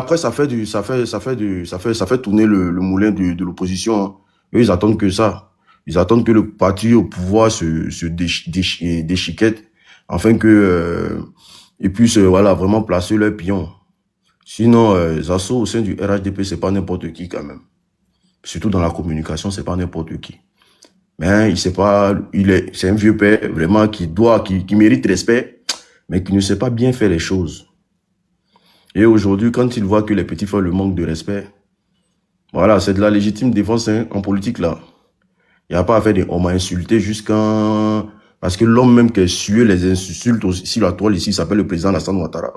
après, ça fait tourner le moulin de l'opposition, hein. Eux, ils attendent que ça. Ils attendent que le parti au pouvoir se déchiquette, afin que, ils puissent, voilà, vraiment placer leur pion. Sinon, Zasso au sein du RHDP, c'est pas n'importe qui quand même. Surtout dans la communication, c'est pas n'importe qui. Mais il sait pas, c'est un vieux père vraiment qui mérite respect, mais qui ne sait pas bien faire les choses. Et aujourd'hui, quand il voit que les petits font le manque de respect, voilà, c'est de la légitime défense, hein, en politique là. Il n'y a pas à faire on m'a insulté jusqu'à... Parce que l'homme même qui a sué les insultes aussi sur la toile ici s'appelle le président Alassane Ouattara.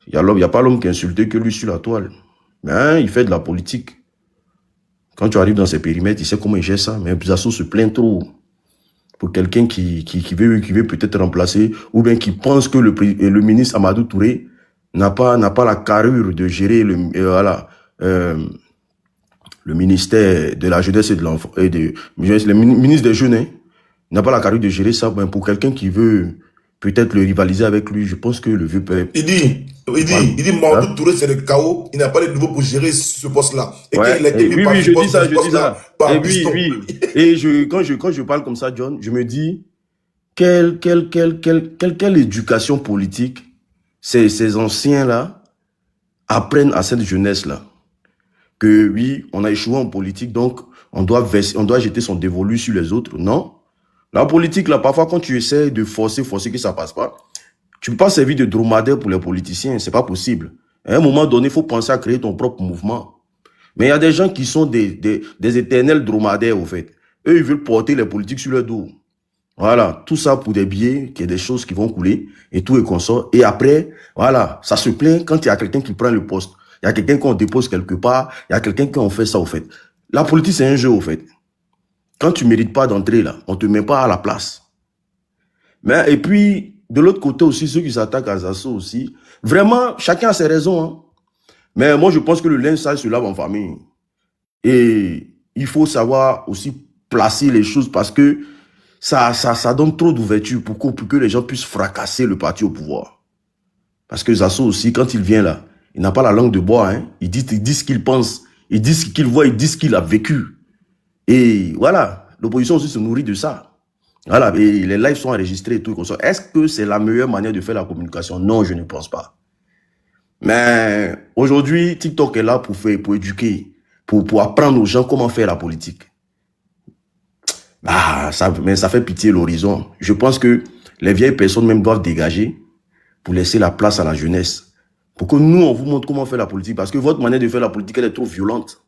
Il n'y a pas l'homme qui a insulté que lui sur la toile. Mais hein, il fait de la politique. Quand tu arrives dans ces périmètres, il sait comment il gère ça. Mais Zasso se plaint trop. Pour quelqu'un qui veut peut-être remplacer, ou bien qui pense que le ministre Amadou Touré n'a pas la carrure de gérer voilà, le ministère de la jeunesse et de l'enfant, le ministre des jeunes, hein, n'a pas la carrure de gérer ça. Ben, pour quelqu'un qui veut peut-être le rivaliser avec lui, je pense que le vieux père... Il dit, Mamadou Touré, c'est le chaos. Il n'a pas le niveau pour gérer ce poste-là. Et ouais, qu'il a été mis oui, je dis ça. Par Et quand je parle comme ça, John, je me dis, quelle éducation politique ces anciens-là apprennent à cette jeunesse-là. Que oui, on a échoué en politique, donc on doit jeter son dévolu sur les autres. Non. La politique, là, parfois, quand tu essaies de forcer que ça passe pas, tu peux pas servir de dromadaire pour les politiciens, c'est pas possible. À un moment donné, il faut penser à créer ton propre mouvement. Mais il y a des gens qui sont des éternels dromadaires, au fait. Eux, ils veulent porter les politiques sur leur dos. Voilà, tout ça pour des billets, qu'il y a des choses qui vont couler, et tout est consort. Et après, voilà, ça se plaint quand il y a quelqu'un qui prend le poste. Il y a quelqu'un qu'on dépose quelque part, il y a quelqu'un qui en fait ça, au fait. La politique, c'est un jeu, au fait. Quand tu mérites pas d'entrer là, on te met pas à la place. Mais, et puis, de l'autre côté aussi, ceux qui s'attaquent à Zasso aussi, vraiment, chacun a ses raisons, hein. Mais moi, je pense que le linge sale se lave en famille. Et il faut savoir aussi placer les choses parce que ça donne trop d'ouverture pour que les gens puissent fracasser le parti au pouvoir. Parce que Zasso aussi, quand il vient là, il n'a pas la langue de bois, hein. Il dit ce qu'il pense, il dit ce qu'il voit, il dit ce qu'il a vécu. Et voilà, l'opposition aussi se nourrit de ça. Voilà, et les lives sont enregistrés et tout. Est-ce que c'est la meilleure manière de faire la communication? Non, je ne pense pas. Mais aujourd'hui, TikTok est là pour éduquer, pour apprendre aux gens comment faire la politique. Mais ça fait pitié l'horizon. Je pense que les vieilles personnes même doivent dégager pour laisser la place à la jeunesse. Pour que nous, on vous montre comment faire la politique. Parce que votre manière de faire la politique, elle est trop violente.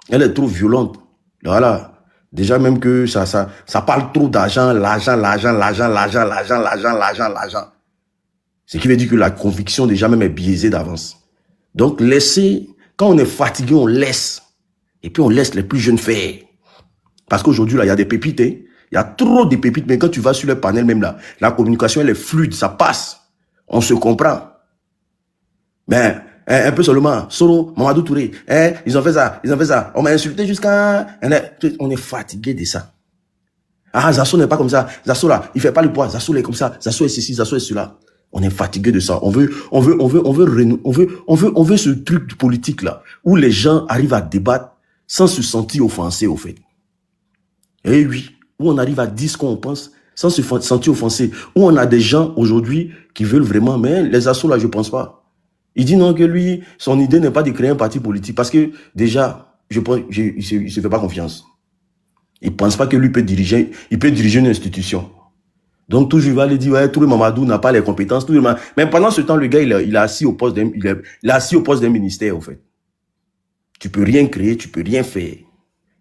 Elle est trop violente. Voilà. Déjà même que ça parle trop d'argent, l'argent. Ce qui veut dire que la conviction déjà même est biaisée d'avance. Donc laissez, quand on est fatigué, on laisse. Et puis on laisse les plus jeunes faire. Parce qu'aujourd'hui, là, il y a des pépites, hein. Il y a trop de pépites, mais quand tu vas sur le panel même là, la communication, elle est fluide, ça passe. On se comprend. Mais, un peu seulement, Soro, Mamadou Touré, ils ont fait ça. On m'a insulté jusqu'à... On est fatigué de ça. Ah, Zasso n'est pas comme ça. Zasso là, il fait pas le poids. Zasso est comme ça. Zasso est ceci, Zasso est cela. On est fatigué de ça. On veut ce truc politique là, où les gens arrivent à débattre sans se sentir offensés, au fait. Eh oui, où on arrive à dire ce qu'on pense sans se sentir offensé. Où on a des gens aujourd'hui qui veulent vraiment, mais les assos là, je pense pas. Il dit non que lui, son idée n'est pas de créer un parti politique parce que déjà, il se fait pas confiance. Il pense pas que lui peut diriger une institution. Donc toujours il va lui dire ouais, tout le Mamadou n'a pas les compétences. Mais pendant ce temps, le gars il est assis au poste d'un ministère au fait. Tu peux rien créer, tu peux rien faire.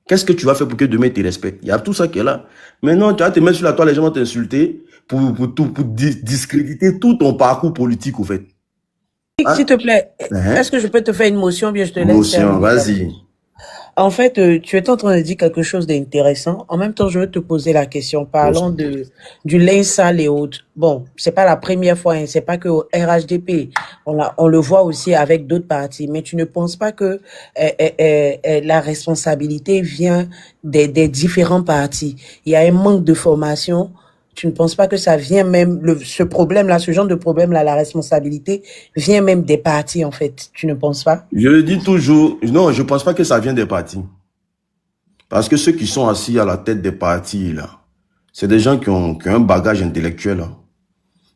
Qu'est-ce que tu vas faire pour que demain te respecte? Il y a tout ça qui est là. Maintenant, tu vas te mettre sur la toile, les gens vont t'insulter pour discréditer tout ton parcours politique, au fait. Hein? S'il te plaît, est-ce que je peux te faire une motion, bien je te laisse. Motion, vas-y. En fait, tu es en train de dire quelque chose d'intéressant. En même temps, je veux te poser la question. Parlons du linge sale et autres. Bon, c'est pas la première fois, hein, c'est pas que au RHDP. On le voit aussi avec d'autres partis. Mais tu ne penses pas que la responsabilité vient des différents partis? Il y a un manque de formation. tu ne penses pas que ça vient même, ce problème-là, ce genre de problème-là, la responsabilité vient même des partis, en fait. Tu ne penses pas? Je le dis toujours, non, je ne pense pas que ça vient des partis. Parce que ceux qui sont assis à la tête des partis, là, c'est des gens qui ont un bagage intellectuel. Hein.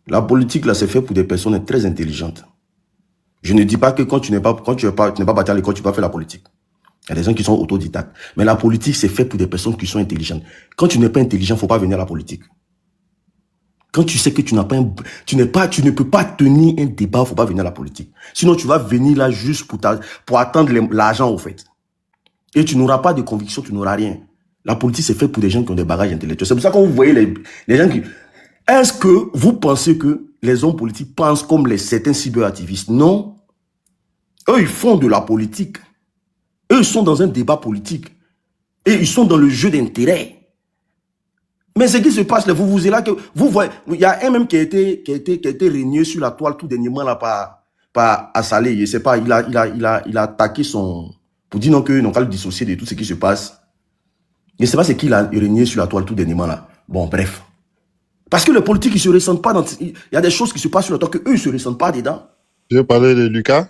La politique, là, c'est fait pour des personnes très intelligentes. Je ne dis pas que quand tu n'es pas parti à l'école, tu vas faire la politique. Il y a des gens qui sont autodidactes. Mais la politique, c'est fait pour des personnes qui sont intelligentes. Quand tu n'es pas intelligent, il ne faut pas venir à la politique. Quand tu sais que tu ne peux pas tenir un débat, il ne faut pas venir à la politique. Sinon, tu vas venir là juste pour attendre l'argent, au fait. Et tu n'auras pas de conviction, tu n'auras rien. La politique, c'est fait pour des gens qui ont des bagages intellectuels. C'est pour ça que vous voyez les gens qui... Est-ce que vous pensez que les hommes politiques pensent comme certains cyberactivistes? Non. Eux, ils font de la politique. Eux, ils sont dans un débat politique. Et ils sont dans le jeu d'intérêt. Mais ce qui se passe, là, vous êtes là que vous voyez, il y a un même qui a été régné sur la toile tout dernièrement là par Assalé. Je sais pas, il a attaqué son pour dire non que non, qu'à le dissocier de tout ce qui se passe. Je sais pas ce qu'il a régné sur la toile tout dernièrement là. Bon, bref. Parce que les politiques, ils se ressentent pas dans, il y a des choses qui se passent sur la toile que eux, ils se ressentent pas dedans. Tu veux parler de Lucas?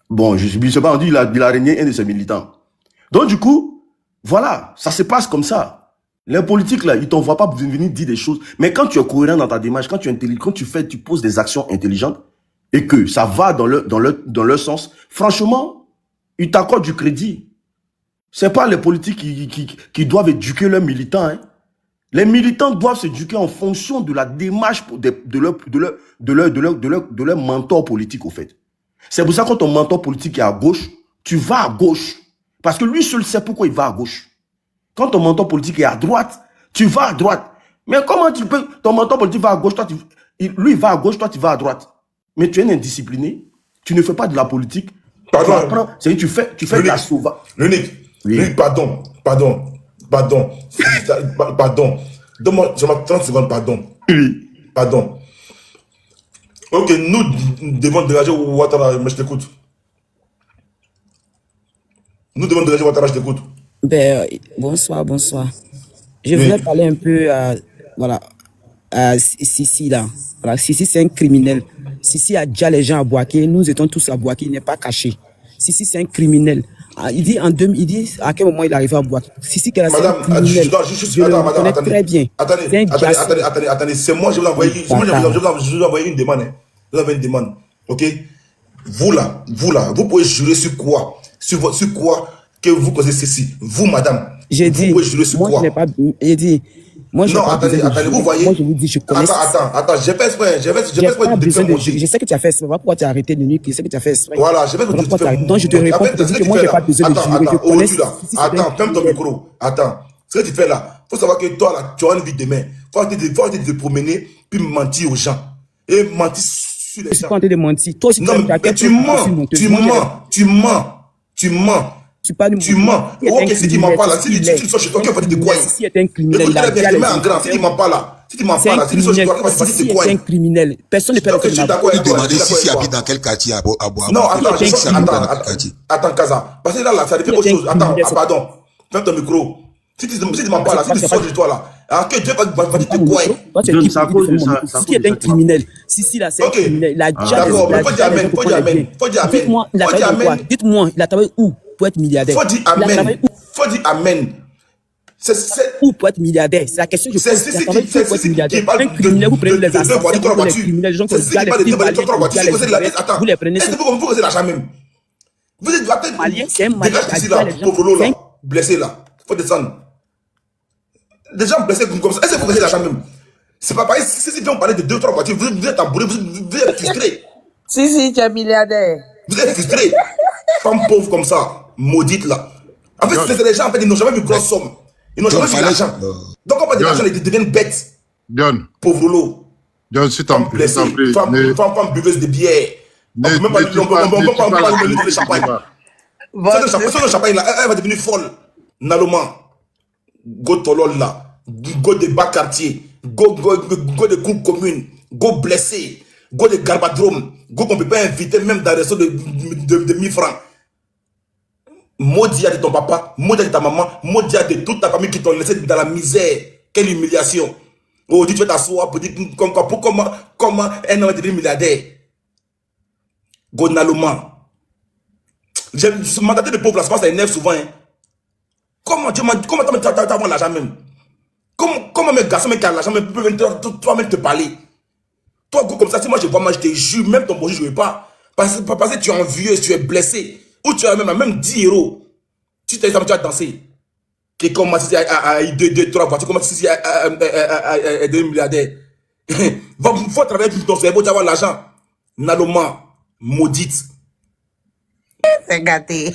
Bon, je sais pas, on dit il a régné un de ses militants. Donc du coup, voilà, ça se passe comme ça. Les politiques, là, ils ne t'envoient pas venir dire des choses. Mais quand tu es cohérent dans ta démarche, quand tu es intelligent, quand tu poses des actions intelligentes et que ça va dans leur sens, franchement, ils t'accordent du crédit. Ce n'est pas les politiques qui doivent éduquer leurs militants. Hein. Les militants doivent s'éduquer en fonction de la démarche de leur mentor politique, au fait. C'est pour ça que quand ton mentor politique est à gauche, tu vas à gauche. Parce que lui seul sait pourquoi il va à gauche. Quand ton mentor politique est à droite, tu vas à droite. Mais comment tu peux... Ton mentor politique va à gauche, lui il va à gauche, toi tu vas à droite. Mais tu es un indiscipliné, tu ne fais pas de la politique. Pardon. Tu fais de la sauvage. L'unique. Pardon. Donne-moi 30 secondes, pardon. Oui. Pardon. Ok, nous devons dégager Ouattara, mais je t'écoute. Nous devons dégager Ouattara, je t'écoute. Ben, bonsoir. Je voulais parler un peu à Sissi là. Voilà, Sissi c'est un criminel. Sissi a déjà les gens à Bouaké. Nous étions tous à Bouaké, il n'est pas caché. Sissi c'est un criminel. Il dit à quel moment il arrive à Bouaké. Sissi c'est un criminel. Je le connais très bien. Attendez, c'est moi, je vais vous envoyer une demande. Je vous envoie une demande. Ok? Vous là, vous pouvez jurer sur quoi? Sur quoi que vous connaissez ceci? Vous, madame. J'ai dit, moi, je n'ai pas, j'ai dit, moi, je non, attendez, vous voyez. Moi, je vous dis, je connais. Attends, j'ai fait exprès, je sais que tu as fait exprès. Pourquoi tu as arrêté de nuit? Je sais que tu as fait exprès. Voilà, j'ai fait exprès. Donc, je te réponds pour te dire que moi, j'ai pas besoin de jurer. Je connais. Attends, ferme ton micro. Attends. Ce que tu fais là, faut savoir que toi, là, tu as une vie demain. Faut arrêter de te promener, puis mentir aux gens. Et mentir sur les gens. Je suis pas en train de mentir. Toi aussi, tu mens. Tu mens. Ok, si tu m'en parles là, si tu sors chez toi, qui va dire de quoi? Si est un criminel, si tu m'en parles là, si tu m'en parles là, si tu sors chez toi, qui va dire de quoi? C'est un criminel. Personne ne peut le faire. Il demandait si habite dans quel quartier à Bois. Non, attends, Kaza. Parce que là, ça dépend autre chose. Attends, pardon. Ferme ton micro. Si tu m'en parles là, si tu sors chez toi là, alors que Dieu va dire de quoi? Si est un criminel, si là, c'est un criminel. Il a déjà Dites-moi, il a travaillé où pour être milliardaire? Faut dire amen. C'est où pour être milliardaire? C'est la question que je pose. Il a travaillé où pour être milliardaire? Un criminel, vous prenez les assassins, les criminels, les gens qui vous les prenez. Est-ce que vous posez l'argent même? Vous êtes malien, c'est un malien. Dégage ici là, pauvre là, blessé là. Faut descendre. Des gens blessés comme ça, est-ce que vous posez l'argent même? C'est pas pareil. Si on parlait de 2-3 voitures, vous êtes embourré, vous êtes frustré. Si, tu es milliardaire. Vous êtes frustré. Femme pauvre comme ça, maudite là. En fait, c'est les gens, en fait, ils n'ont jamais vu grosse somme. Ils n'ont jamais vu l'argent. Donc, on va dire l'argent, ils deviennent bêtes. John. Pauvre lot. John, si t'en prie. Femme buveuse de bière. On peut même pas lui donner le champagne. Sans le champagne là, elle va devenir folle. Naloman. Go Tolol là. Go de bas quartier. Go de groupe commune. Go blessé. Go de Garbadrome. Go qu'on ne peut pas inviter même dans les restos de 1000 francs. Maudit de ton papa, maudit de ta maman, maudit de toute ta famille qui t'ont laissé dans la misère. Quelle humiliation. Oh, tu vas t'asseoir pour dire comment un homme est devenu milliardaire. Gonaloma. Je mandaté de pauvres là, ça énerve souvent. Hein. Comment tu as l'argent même? Comment mes garçons qui ont l'argent même peuvent toi-même te parler? Toi, comme ça, si moi je vois, moi je te jure, même ton bonjour, je ne veux pas. Parce que tu es envieux, tu es blessé. Ou tu as même 10 euros. Tu t'es habitué à danser. Qui commence à 2, 3 voitures, comment tu à 2 milliardaires. Faut travailler pour ton cerveau, tu vas avoir l'argent. Naloma, maudite. C'est gâté.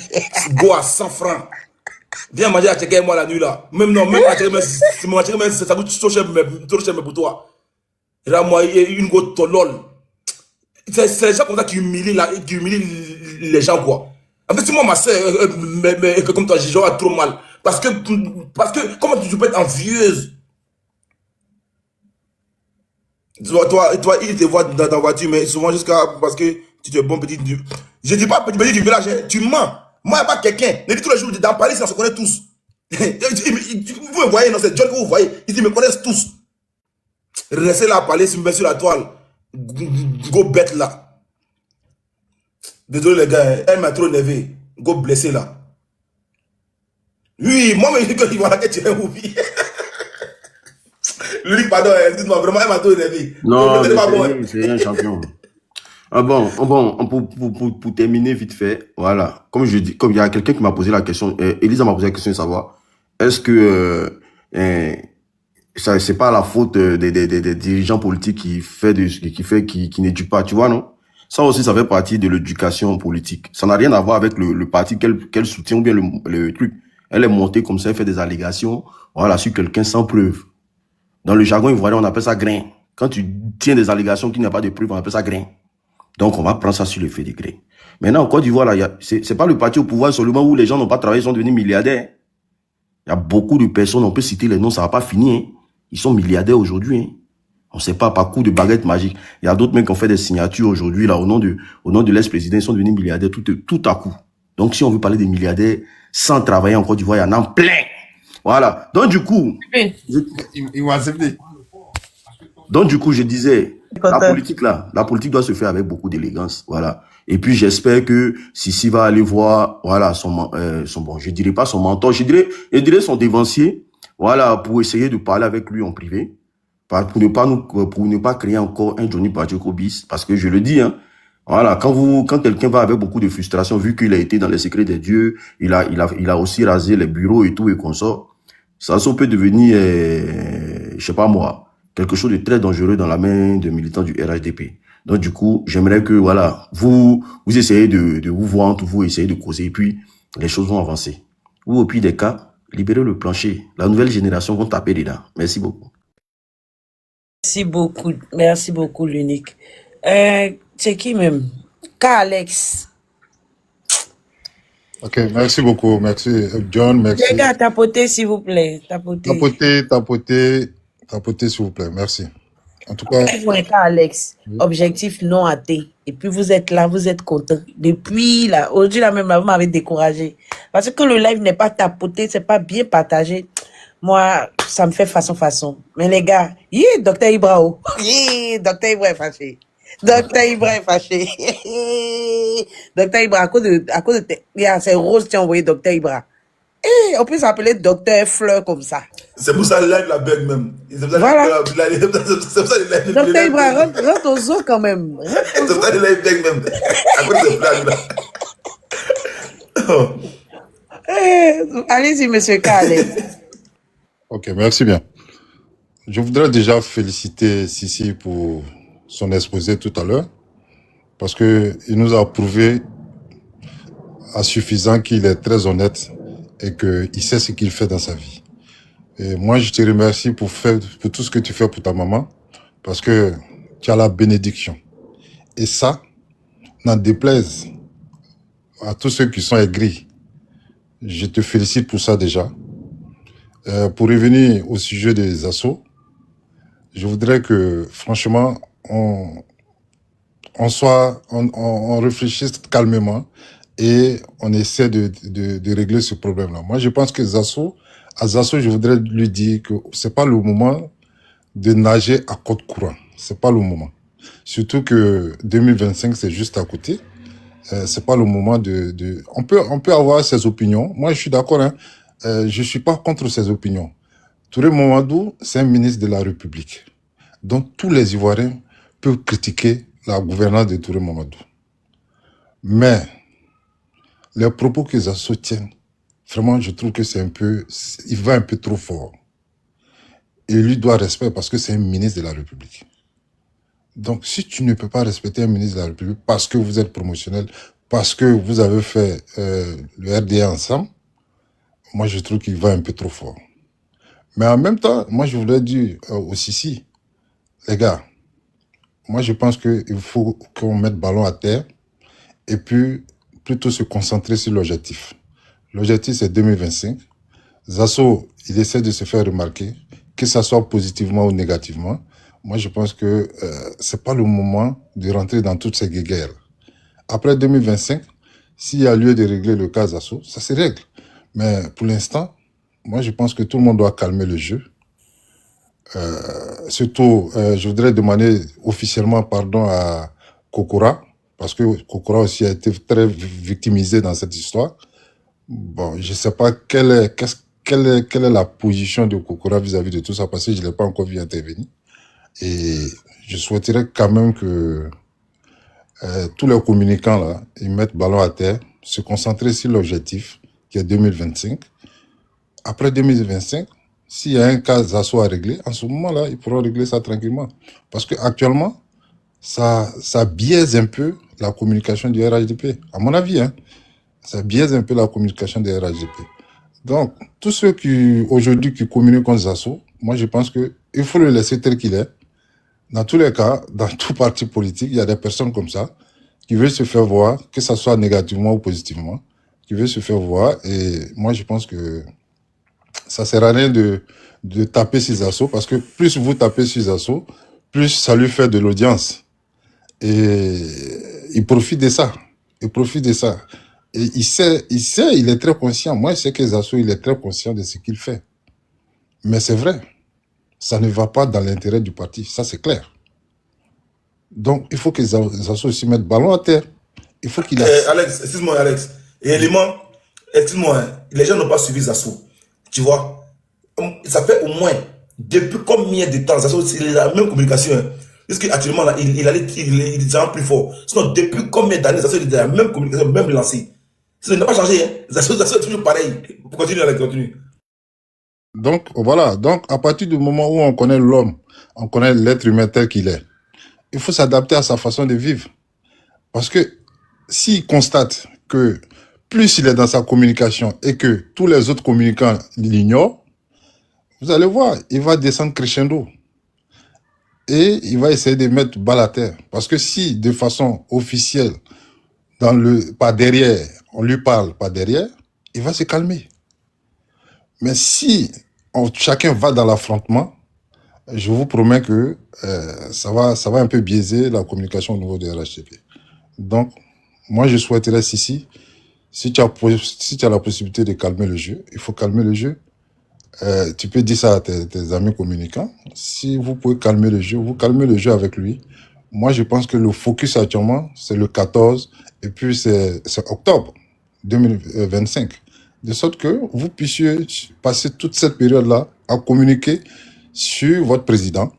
Go à 100 francs. Viens manger à checker moi la nuit là. Même à checker, ça coûte trop cher pour toi. Moi une go tolol. C'est les gens comme ça qui humilient les gens quoi. En fait, si moi ma soeur, comme toi, j'aurais trop mal. Parce que comment tu peux être envieuse? Toi, il te voit dans ta voiture, mais souvent jusqu'à parce que tu te bon petit. Je dis pas petit du village, tu mens. Moi, il n'y a pas quelqu'un. Ne dis tous les jours, dans Paris, on se connaît tous. Vous me voyez, non, c'est John que vous voyez. Ils me connaissent tous. Restez là à parler sur la toile. Go bête là. Désolé les gars, elle m'a trop énervé. Go blessé là. Oui, moi, mais quand il voit que tu es oublié. Lui, pardon, dites-moi vraiment, elle m'a trop énervé. Non, c'est un champion. Ah bon, pour terminer vite fait, voilà. Comme je dis, comme il y a quelqu'un qui m'a posé la question, Elisa m'a posé la question de savoir, est-ce que ça c'est pas la faute des dirigeants politiques qui n'éduquent pas, tu vois, non? Ça aussi, ça fait partie de l'éducation politique. Ça n'a rien à voir avec le parti qu'elle soutient ou bien le truc. Elle est montée comme ça, elle fait des allégations, voilà, sur quelqu'un sans preuve. Dans le jargon ivoirien, on appelle ça grain. Quand tu tiens des allégations qui n'ont pas de preuve, on appelle ça grain. Donc, on va prendre ça sur le fait de gré. Maintenant, en Côte d'Ivoire, là, c'est pas le parti au pouvoir seulement où les gens n'ont pas travaillé, ils sont devenus milliardaires. Il y a beaucoup de personnes, on peut citer les noms, ça va pas finir. Hein. Ils sont milliardaires aujourd'hui. Hein. On sait pas, par coup de baguette magique. Il y a d'autres mecs qui ont fait des signatures aujourd'hui, là, au nom de l'ex-président, ils sont devenus milliardaires tout à coup. Donc, si on veut parler des milliardaires sans travailler en Côte d'Ivoire, il y en a plein. Voilà. Donc, du coup, je disais, la politique doit se faire avec beaucoup d'élégance, voilà. Et puis j'espère que Sissi va aller voir, voilà, bon, je dirais pas son mentor, je dirais son dévancier, voilà, pour essayer de parler avec lui en privé, pour ne pas créer encore un Johnny Badjoko bis, parce que je le dis, hein, voilà, quand quelqu'un va avec beaucoup de frustration, vu qu'il a été dans les secrets des dieux, il a aussi rasé les bureaux et tout et consort, ça peut devenir, je sais pas moi, quelque chose de très dangereux dans la main de militants du RHDP. Donc, du coup, j'aimerais que, voilà, vous essayez de vous voir entre vous, essayez de causer, et puis, les choses vont avancer. Ou, au pire des cas, libérez le plancher. La nouvelle génération va taper dedans. Merci beaucoup. Merci beaucoup, l'unique. C'est qui même? Alex. Ok, merci beaucoup. Merci, John. Merci. Les gars, tapotez, s'il vous plaît. Tapotez, s'il vous plaît. Merci. En tout cas. Alex, objectif non atteint. Et puis vous êtes là, vous êtes content. Depuis là, aujourd'hui là même, là, vous m'avez découragé. Parce que le live n'est pas tapoté, c'est pas bien partagé. Moi, ça me fait façon. Mais les gars, Docteur Ibrao. Docteur Ibra est fâché. Docteur Ibra est fâché. Docteur Ibra, à cause de c'est Rose qui a envoyé Docteur Ibra. On peut s'appeler Docteur Fleur comme ça. C'est pour ça que live la bug même. Voilà. C'est pour ça que Docteur Ibra, rentre aux os quand même. C'est pour ça que live bug même. À cause de blague là. Allez-y, monsieur Khaled. Ok, merci bien. Je voudrais déjà féliciter Sissi pour son exposé tout à l'heure, parce que il nous a prouvé à suffisant qu'il est très honnête et qu'il sait ce qu'il fait dans sa vie. Et moi, je te remercie pour tout ce que tu fais pour ta maman, parce que tu as la bénédiction. Et ça, n'en déplaise à tous ceux qui sont aigris. Je te félicite pour ça déjà. Pour revenir au sujet des assauts, je voudrais que, franchement, on réfléchisse calmement et on essaie de régler ce problème-là. Moi, je pense que à Zasso, je voudrais lui dire que c'est pas le moment de nager à côte courant. C'est pas le moment. Surtout que 2025, c'est juste à côté. C'est pas le moment on peut avoir ses opinions. Moi, je suis d'accord, hein. Je suis pas contre ses opinions. Touré Mamadou, c'est un ministre de la République. Donc, tous les Ivoiriens peuvent critiquer la gouvernance de Touré Mamadou. Mais, les propos qu'ils soutiennent, vraiment, je trouve que il va un peu trop fort. Et lui doit respect parce que c'est un ministre de la République. Donc, si tu ne peux pas respecter un ministre de la République parce que vous êtes promotionnel, parce que vous avez fait le RDA ensemble, moi, je trouve qu'il va un peu trop fort. Mais en même temps, moi, je voudrais dire au Sisi, les gars, moi, je pense qu'il faut qu'on mette ballon à terre et puis plutôt se concentrer sur l'objectif. L'objectif, c'est 2025. Zasso, il essaie de se faire remarquer, que ça soit positivement ou négativement. Moi, je pense que c'est pas le moment de rentrer dans toutes ces guerres. Après 2025, s'il y a lieu de régler le cas Zasso, ça se règle. Mais pour l'instant, moi, je pense que tout le monde doit calmer le jeu. Surtout, je voudrais demander officiellement pardon à Kokora, parce que Kokora aussi a été très victimisé dans cette histoire. Bon, je sais pas quelle est la position de Kokora vis-à-vis de tout ça, parce que je l'ai pas encore vu intervenir. Et je souhaiterais quand même que tous les communicants là, ils mettent ballon à terre, se concentrer sur l'objectif qui est 2025. Après 2025, s'il y a un cas Zasso à régler, en ce moment-là, ils pourront régler ça tranquillement. Parce que actuellement, ça biaise un peu la communication du RHDP. À mon avis, hein, ça biaise un peu la communication du RHDP. Donc, tous ceux qui, aujourd'hui, qui communiquent contre Zasso, moi, je pense que il faut le laisser tel qu'il est. Dans tous les cas, dans tout parti politique, il y a des personnes comme ça qui veulent se faire voir, que ça soit négativement ou positivement, qui veulent se faire voir. Et moi, je pense que ça sert à rien de taper sur Zasso, parce que plus vous tapez sur Zasso, plus ça lui fait de l'audience. Et il profite de ça. Il profite de ça. Et il sait, il est très conscient. Moi, je sais que Zasso, il est très conscient de ce qu'il fait. Mais c'est vrai. Ça ne va pas dans l'intérêt du parti. Ça, c'est clair. Donc, il faut que Zasso aussi mette ballon à terre. Il faut qu'il Alex, excuse-moi, Alex. Et élément, excuse-moi, hein, les gens n'ont pas suivi Zasso. Tu vois, ça fait au moins, depuis combien de temps, Zasso, c'est la même communication. Hein. Parce qu'actuellement, là, il est déjà plus fort. Sinon, depuis combien d'années, Zasso, il est la même communication, même lancé. Ça n'a pas changé. Hein. Zasso est toujours pareil. Continue, Alex, continue. Donc, voilà. Donc, à partir du moment où on connaît l'homme, on connaît l'être humain tel qu'il est, il faut s'adapter à sa façon de vivre. Parce que s'il constate que plus il est dans sa communication et que tous les autres communicants l'ignorent, vous allez voir, il va descendre crescendo. Et il va essayer de mettre balle à terre. Parce que si, de façon officielle, par derrière, on lui parle par derrière, il va se calmer. Mais si chacun va dans l'affrontement, je vous promets que ça va un peu biaiser la communication au niveau de RHDP. Donc, moi, je souhaiterais si tu as la possibilité de calmer le jeu, il faut calmer le jeu. Tu peux dire ça à tes amis communicants. Si vous pouvez calmer le jeu, vous calmez le jeu avec lui. Moi, je pense que le focus actuellement, c'est le 14 et puis c'est octobre 2025. De sorte que vous puissiez passer toute cette période-là à communiquer sur votre président,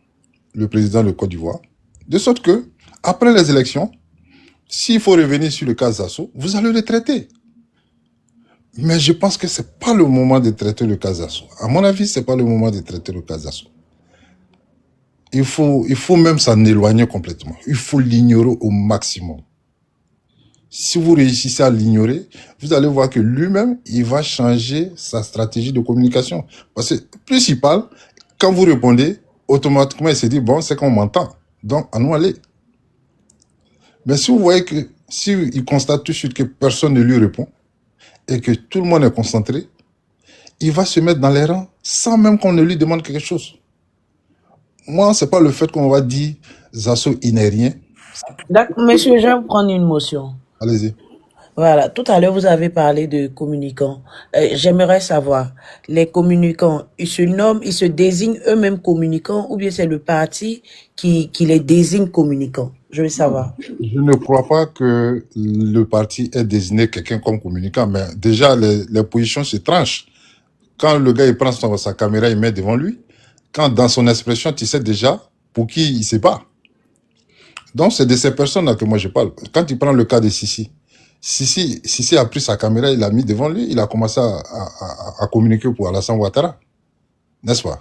le président de Côte d'Ivoire. De sorte que, après les élections, s'il faut revenir sur le cas Zasso, vous allez le traiter. Mais je pense que c'est pas le moment de traiter le cas Zasso. À mon avis, c'est pas le moment de traiter le cas Zasso. Il faut même s'en éloigner complètement. Il faut l'ignorer au maximum. Si vous réussissez à l'ignorer, vous allez voir que lui-même, il va changer sa stratégie de communication. Parce que plus il parle, quand vous répondez, automatiquement, il se dit, bon, c'est qu'on m'entend. Donc, à nous aller. Mais si vous voyez que, si il constate tout de suite que personne ne lui répond, et que tout le monde est concentré, il va se mettre dans les rangs sans même qu'on ne lui demande quelque chose. Moi, c'est pas le fait qu'on va dire Zasso, il n'est rien. D'accord, monsieur, je vais prendre une motion. Allez-y. Voilà, tout à l'heure, vous avez parlé de communicants. J'aimerais savoir, les communicants, ils se nomment, ils se désignent eux-mêmes communicants ou bien c'est le parti qui les désigne communicants? Je veux savoir. Je ne crois pas que le parti ait désigné quelqu'un comme communicant, mais déjà, les positions se tranchent. Quand le gars il prend sa caméra, il met devant lui, quand dans son expression, tu sais déjà pour qui il se bat. Donc, c'est de ces personnes-là que moi je parle. Quand tu prends le cas de Sissi, Sissi a pris sa caméra, il l'a mis devant lui, il a commencé à communiquer pour Alassane Ouattara. N'est-ce pas?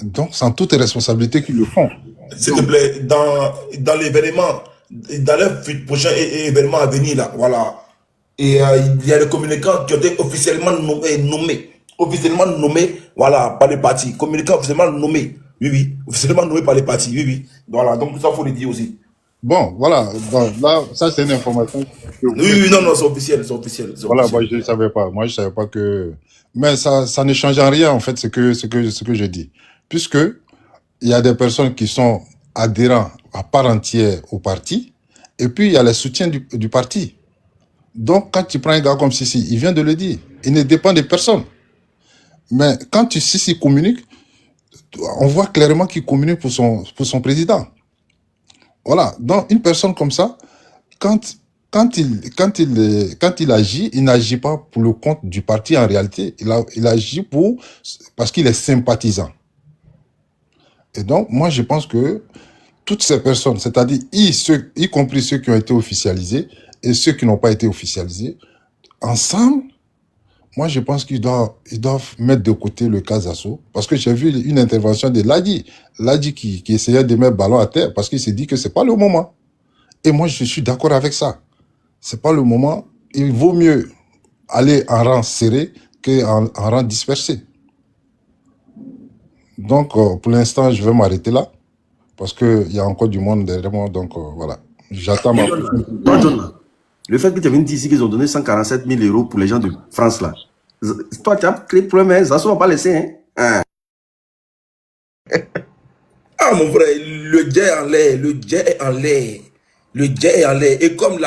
Donc, sans toute responsabilité qu'ils le font. S'il te plaît, dans l'événement, dans le prochain événement à venir, là, voilà. Et il y a des communicants qui ont été officiellement nommés, voilà, par les partis. Communicants officiellement nommés, oui, officiellement nommés par les partis, oui. Voilà, donc ça, il faut le dire aussi. Bon, voilà, donc, là, ça c'est une information. Oui, non, c'est officiel, Voilà, moi je ne savais pas. Moi je savais pas que. Mais ça ne change en rien en fait ce que je dis, puisque il y a des personnes qui sont adhérents à part entière au parti, et puis il y a le soutien du parti. Donc quand tu prends un gars comme Sissi, il vient de le dire, il ne dépend de personne. Mais quand Sissi communique, on voit clairement qu'il communique pour son président. Voilà, donc une personne comme ça, quand il agit, il n'agit pas pour le compte du parti en réalité. Il agit parce qu'il est sympathisant. Et donc, moi, je pense que toutes ces personnes, c'est-à-dire y compris ceux qui ont été officialisés et ceux qui n'ont pas été officialisés, ensemble, moi, je pense qu'ils doivent mettre de côté le cas Zasso. Parce que j'ai vu une intervention de Ladi qui essayait de mettre le ballon à terre parce qu'il s'est dit que c'est pas le moment. Et moi, je suis d'accord avec ça. C'est pas le moment. Il vaut mieux aller en rang serré qu'en rang dispersé. Donc, pour l'instant, je vais m'arrêter là. Parce qu'il y a encore du monde derrière moi. Donc, voilà. J'attends ma... John, le fait que tu es venu dire ici qu'ils ont donné 147 000 euros pour les gens de France, là. Toi, tu as créé le problème, ça ne va pas laisser. Hein? Ah, mon frère, le jet est en l'air, le jet est en l'air. Le jet est en l'air. Et comme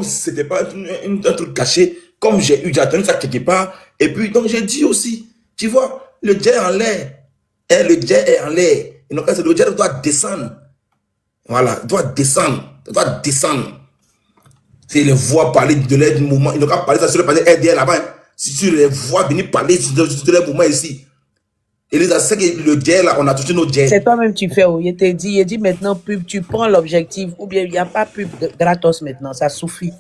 c'était pas un truc caché, comme j'ai entendu ça quelque part, et puis donc j'ai dit aussi, tu vois, le jet est en l'air. Et le jet est en l'air. Et donc le jet doit descendre. Voilà, doit descendre. Si les voix parler de l'aide du mouvement, ils n'ont qu'à parler ça sur le panel RDL là-bas. Hein. Si tu les vois venir parler sur le mouvement ici. Et les c'est que le jet là, on a touché nos jets. C'est toi-même tu fais, il te dit maintenant pub, tu prends l'objectif, ou bien il n'y a pas pub gratos maintenant, ça suffit.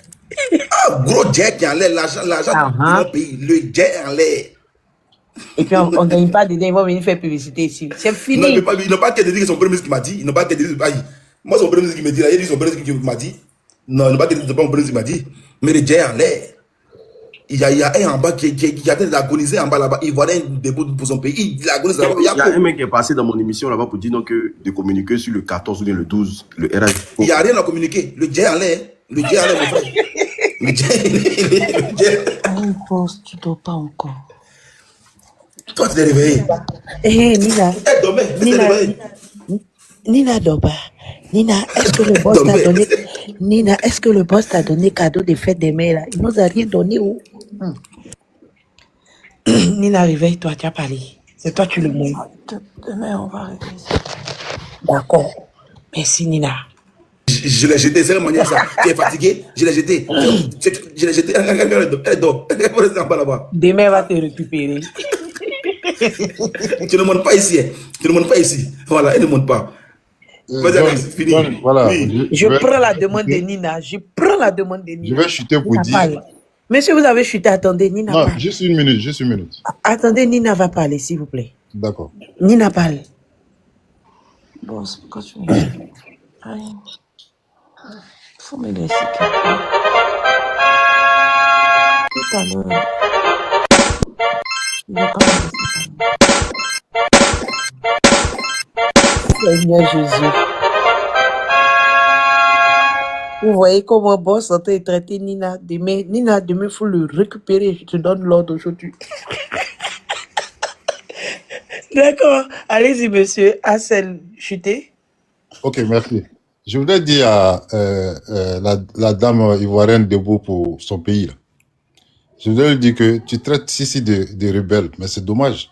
Ah, gros jet qui est en l'air, l'argent de mon pays, le jet est en l'air. Et puis on ne gagne pas dedans, ils vont venir faire publicité ici. C'est fini. Non, ils n'ont pas qu'à dire que son premier ministre qui m'a dit, ils n'ont pas qu'à dire, moi son premier ministre qui me dit, là, il dit son premier ministre qui m'a dit, non, ils n'ont pas qu'à dire que son premier ministre qui m'a dit, mais le jet est en l'air. Il y a un en bas qui a agoniser en bas là-bas. Il voit un dépôt pour son pays. Il agonise là-bas. Il y a un mec qui est passé dans mon émission là-bas pour dire non, que de communiquer sur le 14 ou bien le 12, le RH. Il n'y a rien à communiquer. Le jet en l'air. Le jet en l'air, mon frère. Le jet. Tu ne dors pas encore. Toi, tu t'es réveillé. Nina. Nina dort pas. Nina, est-ce que le boss t'a donné... Nina, est-ce que le boss t'a donné cadeau de fête des mères là? Il nous a rien donné où? Nina, réveille-toi, tu as parlé. C'est toi, tu le montres. Demain, on va régler ça. D'accord. Merci, Nina. Je l'ai jeté, c'est la manière ça. Tu es fatigué, je l'ai jeté. Je l'ai jeté. Elle dort. Demain, elle va te récupérer. Tu ne montes pas ici. Tu ne montes pas ici. Voilà, elle ne monte pas. Vas-y, c'est fini. Voilà. Oui. Je prends la demande de Nina. Je vais chuter pour Nina dire. Parle. Monsieur, vous avez chuté. Attendez, Nina Non, parle. juste une minute. Attendez, Nina va parler, s'il vous plaît. D'accord. Nina parle. Bon, c'est pourquoi tu me dis. Aïe. Faut me laisser. Tout à l'heure. Il est pas me laisser parler. Seigneur Jésus. Vous voyez comment boss en train de traiter Nina. Demain, il faut le récupérer. Je te donne l'ordre aujourd'hui. D'accord. Allez-y, monsieur. Hassel, chuté. Ok, merci. Je voudrais dire à la dame ivoirienne debout pour son pays, là. Je voudrais lui dire que tu traites Sissi de rebelle, mais c'est dommage.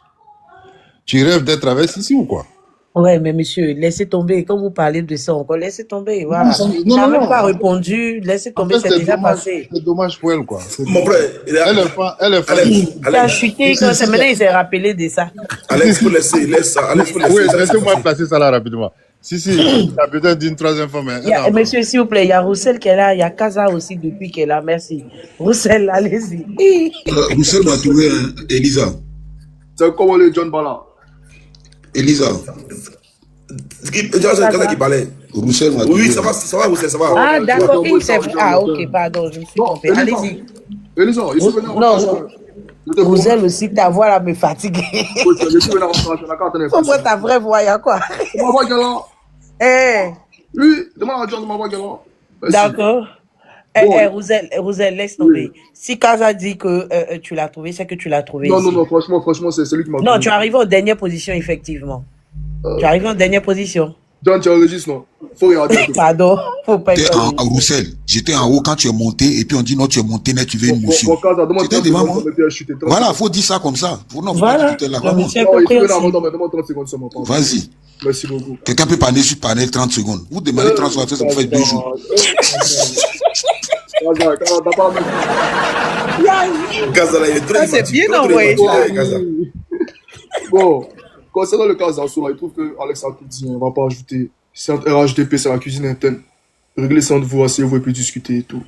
Tu rêves d'être avec Sissi ou quoi? Ouais, mais monsieur, laissez tomber. Quand vous parlez de ça encore, laissez tomber. Voilà. Non, Il n'a même pas non. répondu. Laissez En tomber, fait, c'est déjà passé. c'est dommage pour elle, quoi. Mon frère, Elle est fan Alex, Il a chuté, quand c'est maintenant, il s'est rappelé de ça. Alex, faut laisser, laisse ça. Alex, faut laisser. Oui, laissez-moi placer ça là rapidement. Si, il a besoin d'une troisième femme. Monsieur, s'il vous plaît, il y a Roussel qui est là, il y a Kaza aussi depuis qu'elle est là. Merci. Roussel, allez-y. Roussel m'a trouvé, Elisa. C'est comment le John Bala? Elisa. C'est quelqu'un qui parlait. Roussel m'a trouvé. Oui, ça va, Roussel, ça va. Ah, d'accord. Ah, ok, pardon, je me suis trompé. Allez-y. Elisa, il se venait Non, Roussel aussi, ta voix là me fatigue. Pourquoi ta vraie voix, il y a quoi? Ma voix galant. Eh. Oui, demande à John de ma voix galant. D'accord. Roussel, laisse tomber. Si Kaza dit que tu l'as trouvé, c'est que tu l'as trouvé. Non, franchement, c'est celui qui m'a trouvé. Non, tu es arrivé en dernière position, effectivement. Tu es arrivé en dernière position. John, tu enregistres, non? Faut regarder. Pardon, faut pas être en Roussel, j'étais en haut quand tu es monté, et puis on dit non, tu es monté net, tu veux une motion. C'était devant moi. Voilà, faut dire ça comme ça. Voilà, demande 30 secondes seulement. Vas-y. Merci beaucoup. Quelqu'un peut parler sur panel 30 secondes. Vous demandez 30 secondes, ça vous fait 2 jours. Gaza, il est très c'est bien envoyé. Bon, concernant le cas Zasso, il trouve que Alex a tout dit, on va pas ajouter. C'est un RHDP, c'est la cuisine interne. Réglez ça entre vous, asseyez-vous et puis discuter et tout.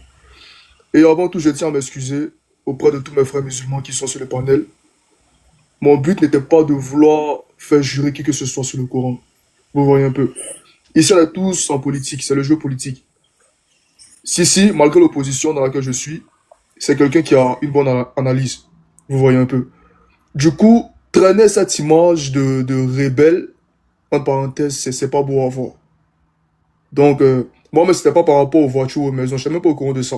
Et avant tout, je tiens à m'excuser auprès de tous mes frères musulmans qui sont sur le panel. Mon but n'était pas de vouloir faire jurer qui que ce soit sur le Coran. Vous voyez un peu. Ici, on est tous en politique, c'est le jeu politique. Si, malgré l'opposition dans laquelle je suis, c'est quelqu'un qui a une bonne analyse. Vous voyez un peu. Du coup, traîner cette image de rebelle, entre parenthèses, c'est pas beau à voir. Donc, moi, mais c'était pas par rapport aux voitures, aux maisons, je suis même pas au courant de ça.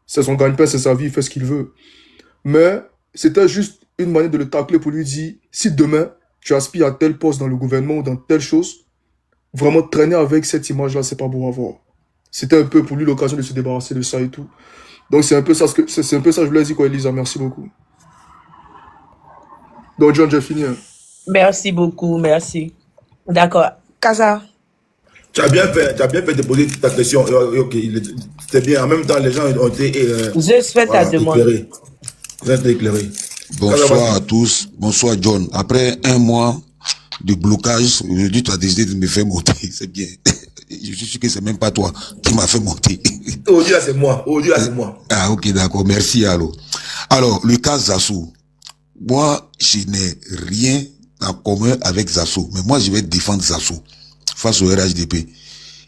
C'est son gagne-pain, c'est sa vie, il fait ce qu'il veut. Mais, c'était juste une manière de le tacler pour lui dire, si demain, tu aspires à tel poste dans le gouvernement ou dans telle chose, vraiment traîner avec cette image-là, c'est pas beau à voir. C'était un peu pour lui l'occasion de se débarrasser de ça et tout. Donc, c'est un peu ça, c'est un peu ça, je voulais dire, quoi, Elisa, merci beaucoup. Donc, John, j'ai fini. Hein. Merci beaucoup, merci. D'accord. Kaza. Tu as bien fait de poser ta question. Ok, c'était bien. En même temps, les gens ont été je fais ta demande. Éclairés. Vous êtes éclairés. Bonsoir à tous. Bonsoir, John. Après un mois de blocage, aujourd'hui, tu as décidé de me faire monter. C'est bien. Je suis sûr que c'est même pas toi qui m'as fait monter. Aujourd'hui, là, c'est moi. Aujourd'hui, là, c'est moi. Ah, ok, d'accord. Merci, alors. Alors, le cas Zasso. Moi, je n'ai rien en commun avec Zasso. Mais moi, je vais défendre Zasso face au RHDP.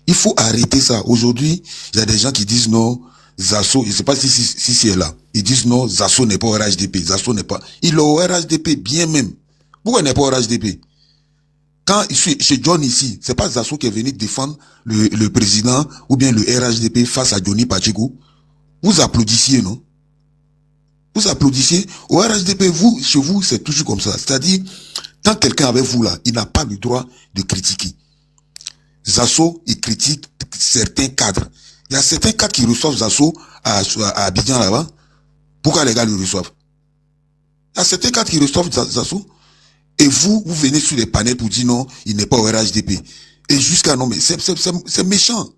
Il faut arrêter ça. Aujourd'hui, il y a des gens qui disent non, Zasso, je ne sais pas si c'est là. Ils disent non, Zasso n'est pas au RHDP. Zasso n'est pas. Il est au RHDP, bien même. Pourquoi il n'est pas au RHDP? Quand je suis chez John ici, c'est pas Zasso qui est venu défendre le président ou bien le RHDP face à Johnny Pacheco. Vous applaudissiez, non? Vous applaudissez. Au RHDP, vous, chez vous, c'est toujours comme ça. C'est-à-dire, quand quelqu'un avec vous là, il n'a pas le droit de critiquer. Zasso, il critique certains cadres. Il y a certains cadres qui reçoivent Zasso à Abidjan là-bas. Pourquoi les gars le reçoivent? Il y a certains cadres qui reçoivent Zasso. Et vous venez sur les panels pour dire non, il n'est pas au RHDP. Et jusqu'à non, mais c'est méchant.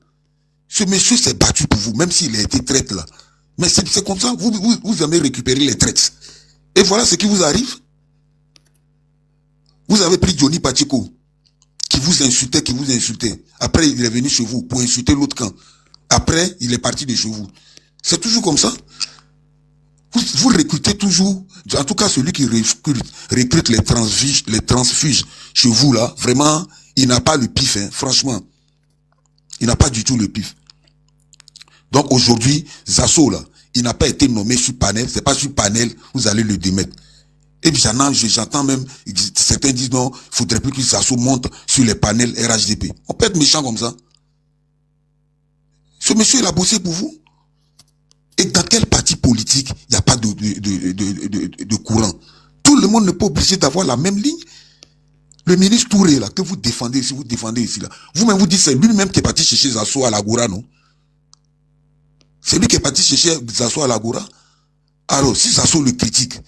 Ce monsieur s'est battu pour vous, même s'il a été traître là. Mais c'est comme ça, vous aimez récupérer les traites. Et voilà ce qui vous arrive. Vous avez pris Johnny Pacheco, qui vous insultait. Après, il est venu chez vous pour insulter l'autre camp. Après, il est parti de chez vous. C'est toujours comme ça. Vous recrutez toujours, en tout cas celui qui recrute les transfuges chez vous là, vraiment, il n'a pas le pif, hein, franchement. Il n'a pas du tout le pif. Donc aujourd'hui, Zasso là, il n'a pas été nommé sur panel, c'est pas sur panel, vous allez le démettre. Et puis j'entends même, certains disent non, il faudrait plus que Zasso monte sur les panels RHDP. On peut être méchant comme ça. Ce monsieur, il a bossé pour vous. Et dans quel parti politique, il n'y a pas de courant? Tout le monde n'est pas obligé d'avoir la même ligne. Le ministre Touré, là, que vous défendez ici, là. Vous-même, vous dites, c'est lui-même qui est parti chercher Zasso à l'Agora, non? C'est lui qui est parti chercher Zasso à l'Agora. Alors, si Zasso le critique,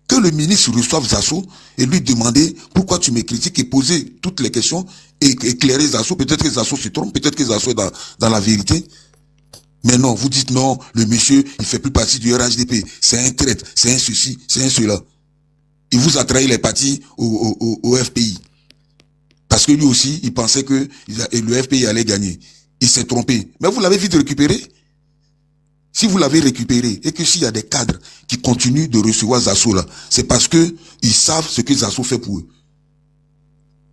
que le ministre reçoive Zasso et lui demander pourquoi tu me critiques et poser toutes les questions et éclairer Zasso. Peut-être que Zasso se trompe, peut-être que Zasso est dans la vérité. Mais non, vous dites non, le monsieur, il fait plus partie du RHDP. C'est un traître, c'est un ceci, c'est un cela. Il vous a trahi les partis au FPI. Parce que lui aussi, il pensait que le FPI allait gagner. Il s'est trompé. Mais vous l'avez vite récupéré. Si vous l'avez récupéré et que s'il y a des cadres qui continuent de recevoir Zasso là, c'est parce que ils savent ce que Zasso fait pour eux.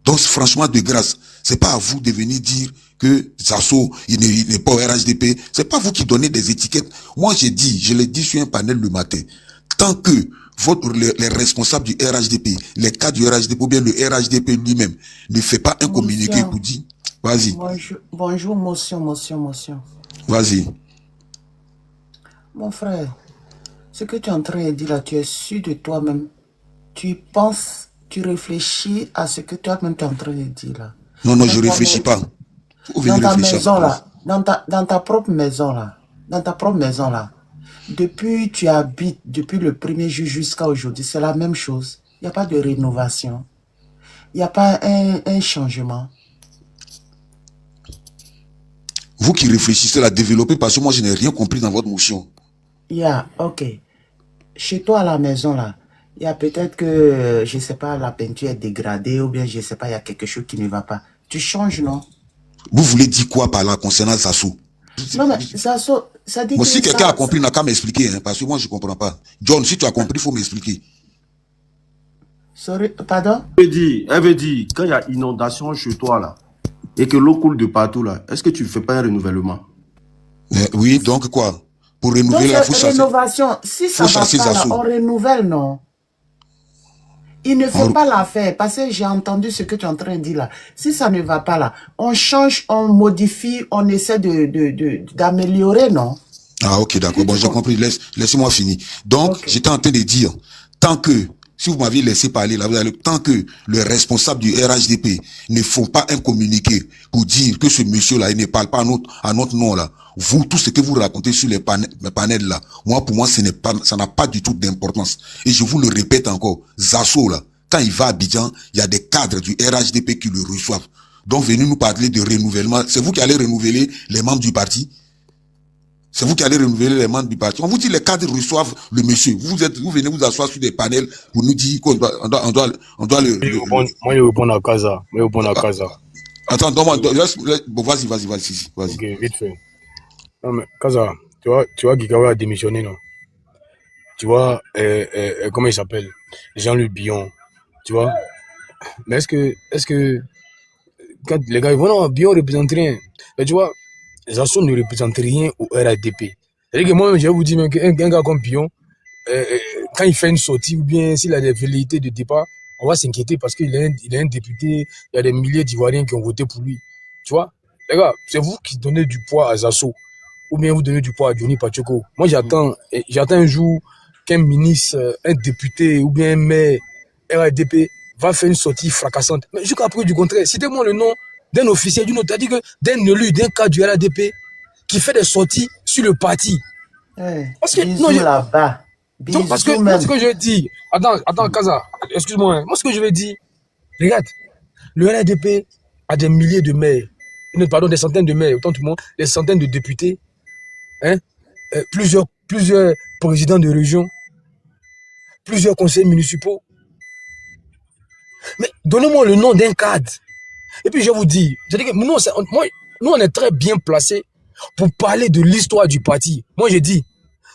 Donc franchement, de grâce, c'est pas à vous de venir dire que Zasso, il n'est pas au RHDP. C'est pas vous qui donnez des étiquettes. Moi, je l'ai dit sur un panel le matin. Tant que les responsables du RHDP, les cadres du RHDP ou bien le RHDP lui-même ne fait pas un communiqué pour dire, vas-y. Bonjour, motion. Vas-y. Mon frère, ce que tu es en train de dire là, tu es sûr de toi-même. Tu penses, tu réfléchis à ce que toi-même tu es en train de dire là. Non, je réfléchis pas. Dans ta maison là, dans ta propre maison là, depuis tu habites, depuis le 1er juillet jusqu'à aujourd'hui, c'est la même chose. Il n'y a pas de rénovation. Il n'y a pas un changement. Vous qui réfléchissez à développer, parce que moi je n'ai rien compris dans votre motion. Ok. Chez toi à la maison là, il y a peut-être que, je sais pas, la peinture est dégradée ou bien je sais pas, il y a quelque chose qui ne va pas. Tu changes, non? Vous voulez dire quoi par là concernant Zasso? Non mais Zasso, ça dit moi, que si quelqu'un a compris, il n'a qu'à m'expliquer, hein, parce que moi je ne comprends pas. John, si tu as compris, il faut m'expliquer. Sorry, pardon? Elle veut dire, quand il y a inondation chez toi là, et que l'eau coule de partout là, est-ce que tu ne fais pas un renouvellement? Oui, donc quoi? Pour renouveler la fausse rénovation, si ça va pas là, on renouvelle, non? Il ne fait pas l'affaire, parce que j'ai entendu ce que tu es en train de dire là. Si ça ne va pas là, on change, on modifie, on essaie d'améliorer, non? Ah ok, d'accord, bon j'ai compris, laissez-moi finir. Donc, j'étais en train de dire, tant que, si vous m'aviez laissé parler là, tant que le responsable du RHDP ne font pas un communiqué pour dire que ce monsieur-là, il ne parle pas à notre nom là, vous, tout ce que vous racontez sur les panels là, pour moi, ça n'a pas du tout d'importance. Et je vous le répète encore, Zasso là, quand il va à Abidjan, il y a des cadres du RHDP qui le reçoivent. Donc, venez nous parler de renouvellement. C'est vous qui allez renouveler les membres du parti? C'est vous qui allez renouveler les membres du parti. On vous dit les cadres reçoivent le monsieur. Vous venez vous asseoir sur des panels pour nous dire qu'on doit le... Moi, je réponds à Kaza. Attends, bon, vas-y. Ok, vite fait. Non, mais Kaza, tu vois, Guikawa a démissionné, non? Tu vois, comment il s'appelle? Jean-Luc Billon. Tu vois? Mais est-ce que, quand les gars, ils vont, non, Billon représente rien. Mais tu vois, Zasso ne représente rien au RADP. C'est-à-dire que moi, je vais vous dire, même qu'un gars comme Billon, quand il fait une sortie ou bien s'il a des velléités de départ, on va s'inquiéter parce qu'il est un député, il y a des milliers d'Ivoiriens qui ont voté pour lui. Tu vois? Les gars, c'est vous qui donnez du poids à Zasso ou bien vous donnez du poids à Johnny Pacheco. Moi, j'attends un jour qu'un ministre, un député ou bien un maire RADP va faire une sortie fracassante. Mais jusqu'à preuve du contraire, citez-moi le nom d'un officier, d'une autre, c'est-à-dire que d'un élu, d'un cadre du RADP qui fait des sorties sur le parti. Parce que, non, là-bas. Parce que moi, ce que je dis, attends, Kaza, excuse-moi, moi, ce que je vais dire, regarde, le RADP a des milliers de maires, pardon, des centaines de maires, autant tout le monde, des centaines de députés, plusieurs présidents de région, plusieurs conseils municipaux. Mais donnez-moi le nom d'un cadre. Et puis je vous dis, c'est-à-dire que nous, on est très bien placés pour parler de l'histoire du parti. Moi, je dis,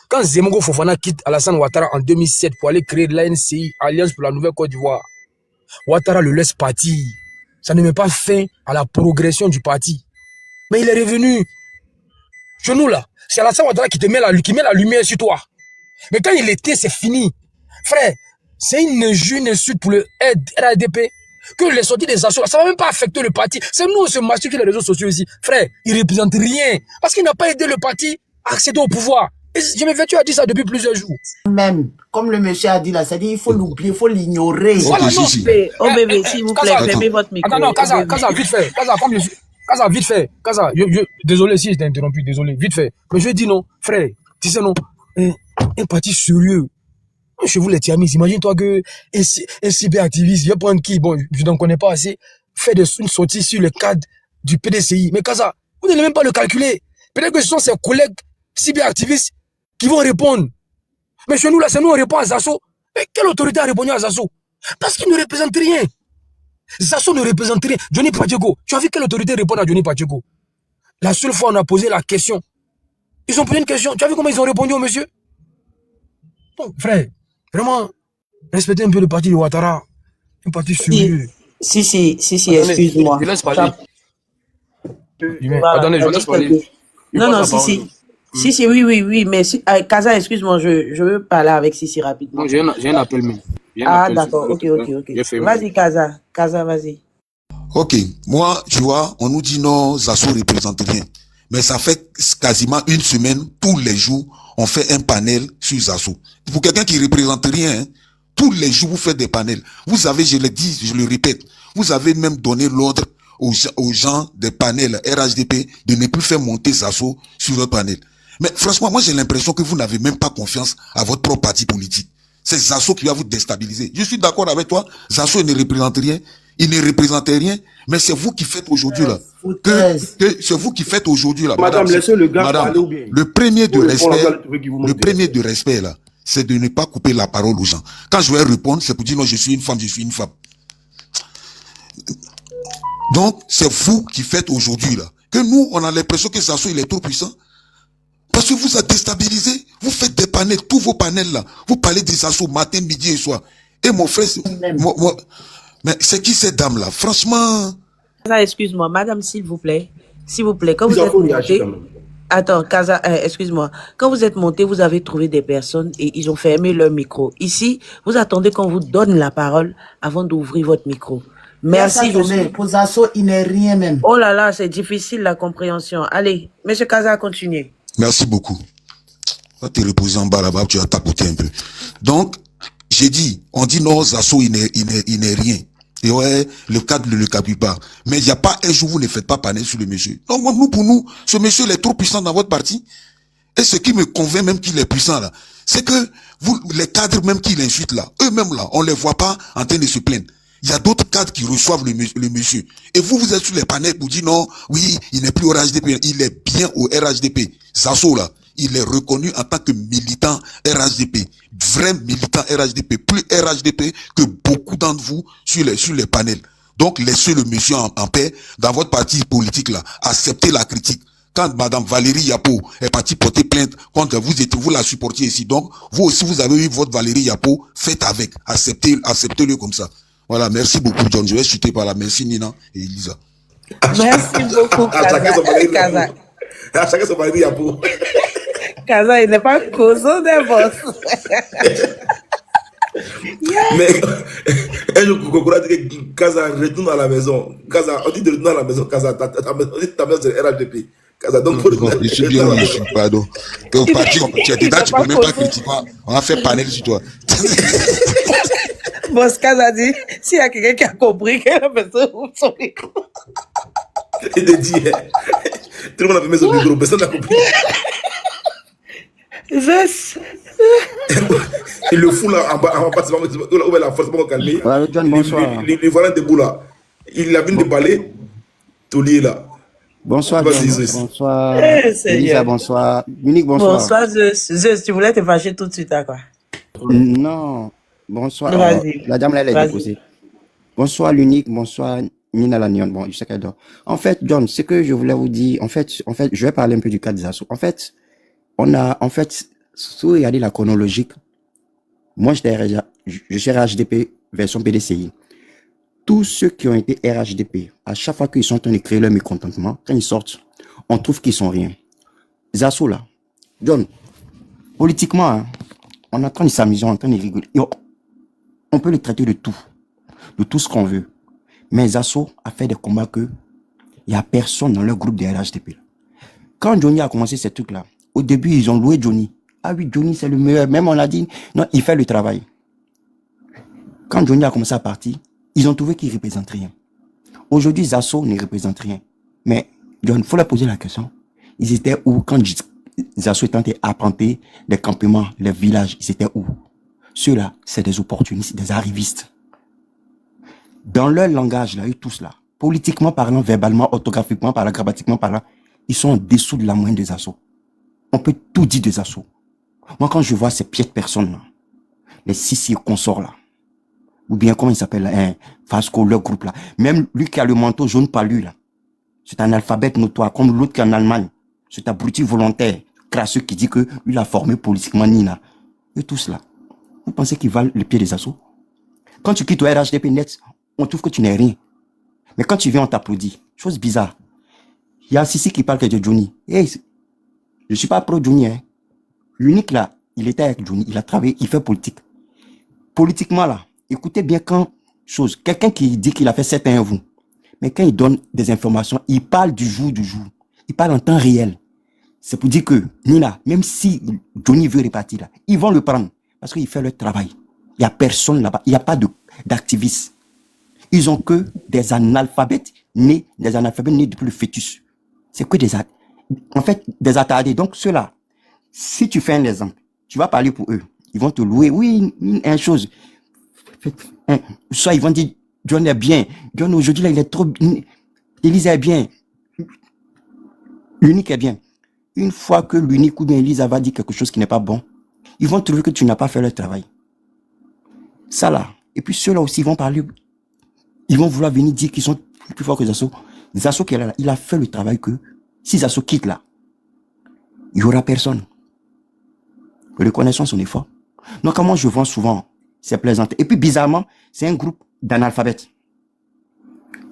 quand Zemongo Fofana quitte Alassane Ouattara en 2007 pour aller créer l'ANCI, Alliance pour la Nouvelle Côte d'Ivoire, Ouattara le laisse partir. Ça ne met pas fin à la progression du parti. Mais il est revenu. Chez nous, là, c'est Alassane Ouattara qui met la lumière sur toi. Mais quand il était, c'est fini. Frère, c'est une insulte pour le RADP que les sorties des assos, ça ne va même pas affecter le parti. C'est nous, ce marché qui les réseaux sociaux ici. Frère, il ne représente rien. Parce qu'il n'a pas aidé le parti à accéder au pouvoir. Et je me fais, tu as dit ça depuis plusieurs jours. Même, comme le monsieur a dit là, c'est-à-dire il faut l'oublier, il faut l'ignorer. Voilà, non. Oh bébé, s'il vous plaît, Kaza, fermez votre micro. attends, non, Oh, Kaza, bébé. Kaza, vite fait. Kaza, vite fait. Kaza, désolé si je t'ai interrompu, désolé, vite fait. Mais je dis non, frère, tu sais non, un parti sérieux. Chez vous les Tiamis, imagine-toi que un cyberactiviste, je vais prendre qui, bon, je n'en connais pas assez, fait une sortie sur le cadre du PDCI. Mais Kaza, vous n'allez même pas le calculer. Peut-être que ce sont ses collègues cyberactivistes qui vont répondre. Mais chez nous, là, c'est nous, on répond à Zasso. Mais quelle autorité a répondu à Zasso? Parce qu'il ne représente rien. Zasso ne représente rien. Johnny Pacheco, tu as vu quelle autorité répond à Johnny Pacheco? La seule fois, on a posé la question. Ils ont posé une question. Tu as vu comment ils ont répondu au monsieur? Donc, frère, vraiment, respectez un peu le parti de Ouattara. Un parti sérieux. Si, Attendez, excuse-moi. je laisse parler. Voilà, Attendez, je t'as laisse dit parler. quelque- Il Non, passe non, la parole. si, oui, mais Kaza, excuse-moi, je veux parler avec Sissi rapidement. Non, j'ai un appel même. J'ai un Ah, appel, d'accord, s'il vous plaît. ok. J'ai fait Vas-y, Kaza, vas-y. Ok, moi, tu vois, on nous dit non, Zasso représente rien. Mais ça fait quasiment une semaine, tous les jours, on fait un panel sur Zasso. Pour quelqu'un qui représente rien, hein, tous les jours, vous faites des panels. Vous avez, je le dis, je le répète, vous avez même donné l'ordre aux gens des panels RHDP de ne plus faire monter Zasso sur votre panel. Mais franchement, moi, j'ai l'impression que vous n'avez même pas confiance à votre propre parti politique. C'est Zasso qui va vous déstabiliser. Je suis d'accord avec toi, Zasso ne représente rien. Il ne représentait rien, mais c'est vous qui faites aujourd'hui là. C'est vous qui faites aujourd'hui là. Madame, laissez le gars parler ou bien. Le premier de Vous répondez respect, à la trouver qui vous le manque de premier de respect là, c'est de ne pas couper la parole aux gens. Quand je vais répondre, c'est pour dire non, je suis une femme, je suis une femme. Donc, c'est vous qui faites aujourd'hui là. Que nous, on a l'impression que Zasso, il est trop puissant. Parce que vous êtes déstabilisé. Vous faites des panels, tous vos panels là. Vous parlez des Zasso matin, midi et soir. Et mon frère, mais c'est qui cette dame là? Franchement. Kaza, excuse-moi, madame, s'il vous plaît, quand vous Ils êtes ont réagi monté, quand même. attends, Kaza, excuse-moi, quand vous êtes monté, vous avez trouvé des personnes et ils ont fermé leur micro. Ici, vous attendez qu'on vous donne la parole avant d'ouvrir votre micro. Merci, Pour Zasso, il n'est rien même. Oh là là, c'est difficile la compréhension. Allez, monsieur Kaza, continuez. Merci beaucoup. Va te reposer en bas là-bas, tu vas tapoter un peu. Donc, j'ai dit, on dit non, Zasso, il n'est rien. Et ouais, le cadre ne le capte pas. Mais il n'y a pas un jour où vous ne faites pas panel sur le monsieur. Donc, pour nous, ce monsieur, il est trop puissant dans votre parti. Et ce qui me convainc même qu'il est puissant là, c'est que vous, les cadres même qu'il insulte là, eux-mêmes là, on les voit pas en train de se plaindre. Il y a d'autres cadres qui reçoivent le monsieur. Et vous êtes sur les panels pour dire non, oui, il n'est plus au RHDP, il est bien au RHDP. Zasso là, il est reconnu en tant que militant RHDP. Vrai militant RHDP, plus RHDP que beaucoup d'entre vous sur les panels. Donc, laissez le monsieur en paix dans votre parti politique là. Acceptez la critique. Quand madame Valérie Yapo est partie porter plainte contre vous, vous la supportiez ici. Donc, vous aussi, vous avez eu votre Valérie Yapo, faites avec. Acceptez-le comme ça. Voilà, merci beaucoup, John. Je vais chuter par là. Merci, Nina et Elisa. Merci beaucoup, Kaza. Chacun son Valérie Yapo. Kaza, il n'est pas causant des boss. Mais un jour, Kokora dit que Kaza retourne à la maison. Kaza, on dit de retourner à la maison. Kaza, ta maison c'est RHDP. Kaza, donc je suis bien où je suis, pardon. Au parti, tu es dedans, tu peux même pas critiquer. On va faire panel sur toi. Boss Kaza dit, s'il y a quelqu'un qui a compris que la personne ouvre son micro. Il te dit, tout le monde a fait son micro, personne n'a compris. Il le fout là en bas, où est la force pour calmer. Ouais, John, bonsoir. Les voilà debout là. Il a vu de balai, tout lié là. Bonsoir, John. Bonsoir. Elisa, bonsoir. Munich, bonsoir. Bonsoir, Zeus, tu voulais te fâcher tout de suite à quoi? Non. Bonsoir. La dame là, elle est déposée. Bonsoir, l'unique. Bonsoir, Nina Lanyon. Bon, je sais qu'elle dort. En fait, John, ce que je voulais vous dire, en fait, je vais parler un peu du cas de Zasso. En fait, si vous regardez la chronologique, moi, je suis RHDP version PDCI. Tous ceux qui ont été RHDP, à chaque fois qu'ils sont en train de créer leur mécontentement, quand ils sortent, on trouve qu'ils sont rien. Zasso, là, John, politiquement, hein, on est en train de s'amuser, on est en train de rigoler. On peut le traiter de tout ce qu'on veut. Mais Zasso a fait des combats que il n'y a personne dans leur groupe des RHDP. Quand Johnny a commencé ces trucs-là, au début, ils ont loué Johnny. Ah oui, Johnny, c'est le meilleur. Même on a dit, non, il fait le travail. Quand Johnny a commencé à partir, ils ont trouvé qu'il ne représente rien. Aujourd'hui, Zasso ne représente rien. Mais, John, il faut leur poser la question. Ils étaient où quand Zasso était apprenti les campements, les villages, ils étaient où? Ceux-là, c'est des opportunistes, des arrivistes. Dans leur langage, là, eux tous là, politiquement parlant, verbalement, orthographiquement parlant, grammatiquement parlant, ils sont en dessous de la moyenne des Zasso. On peut tout dire des Zasso. Moi, quand je vois ces piètres personnes-là, les Sissi consorts là, ou bien comment il s'appelle, hein, Fasco, leur groupe là, même lui qui a le manteau jaune palu là, c'est un alphabet notoire, comme l'autre qui est en Allemagne, c'est un abruti volontaire, crasseux qui dit que lui l'a formé politiquement Nina. Eux tous là, vous pensez qu'ils valent le pied des Zasso? Quand tu quittes au RHDP net, on trouve que tu n'es rien. Mais quand tu viens, on t'applaudit. Chose bizarre. Il y a Sissi qui parle que de Johnny. Hey, je suis pas pro Johnny, hein. L'unique là, il était avec Johnny, il a travaillé, il fait politique. Politiquement là, écoutez bien quand chose, quelqu'un qui dit qu'il a fait 7 ans à vous, mais quand il donne des informations, il parle du jour. Il parle en temps réel. C'est pour dire que, Nina, même si Johnny veut repartir là, ils vont le prendre parce qu'il fait leur travail. Il n'y a personne là-bas, il n'y a pas d'activistes. Ils ont que des analphabètes nés depuis le fœtus. C'est que des attardés. Donc ceux-là, si tu fais un exemple, tu vas parler pour eux. Ils vont te louer. Oui, une chose. Soit ils vont dire, John est bien. John aujourd'hui là, il est trop. Élise est bien. L'unique est bien. Une fois que l'unique ou bien Élise va dire quelque chose qui n'est pas bon, ils vont trouver que tu n'as pas fait leur travail. Ça là. Et puis ceux-là aussi vont parler. Ils vont vouloir venir dire qu'ils sont plus forts que Zasso. Zasso qui est là, il a fait le travail que si Zasso quitte là, il n'y aura personne. Reconnaissons son effort. Donc, comment je vois souvent, c'est plaisant. Et puis, bizarrement, c'est un groupe d'analphabètes.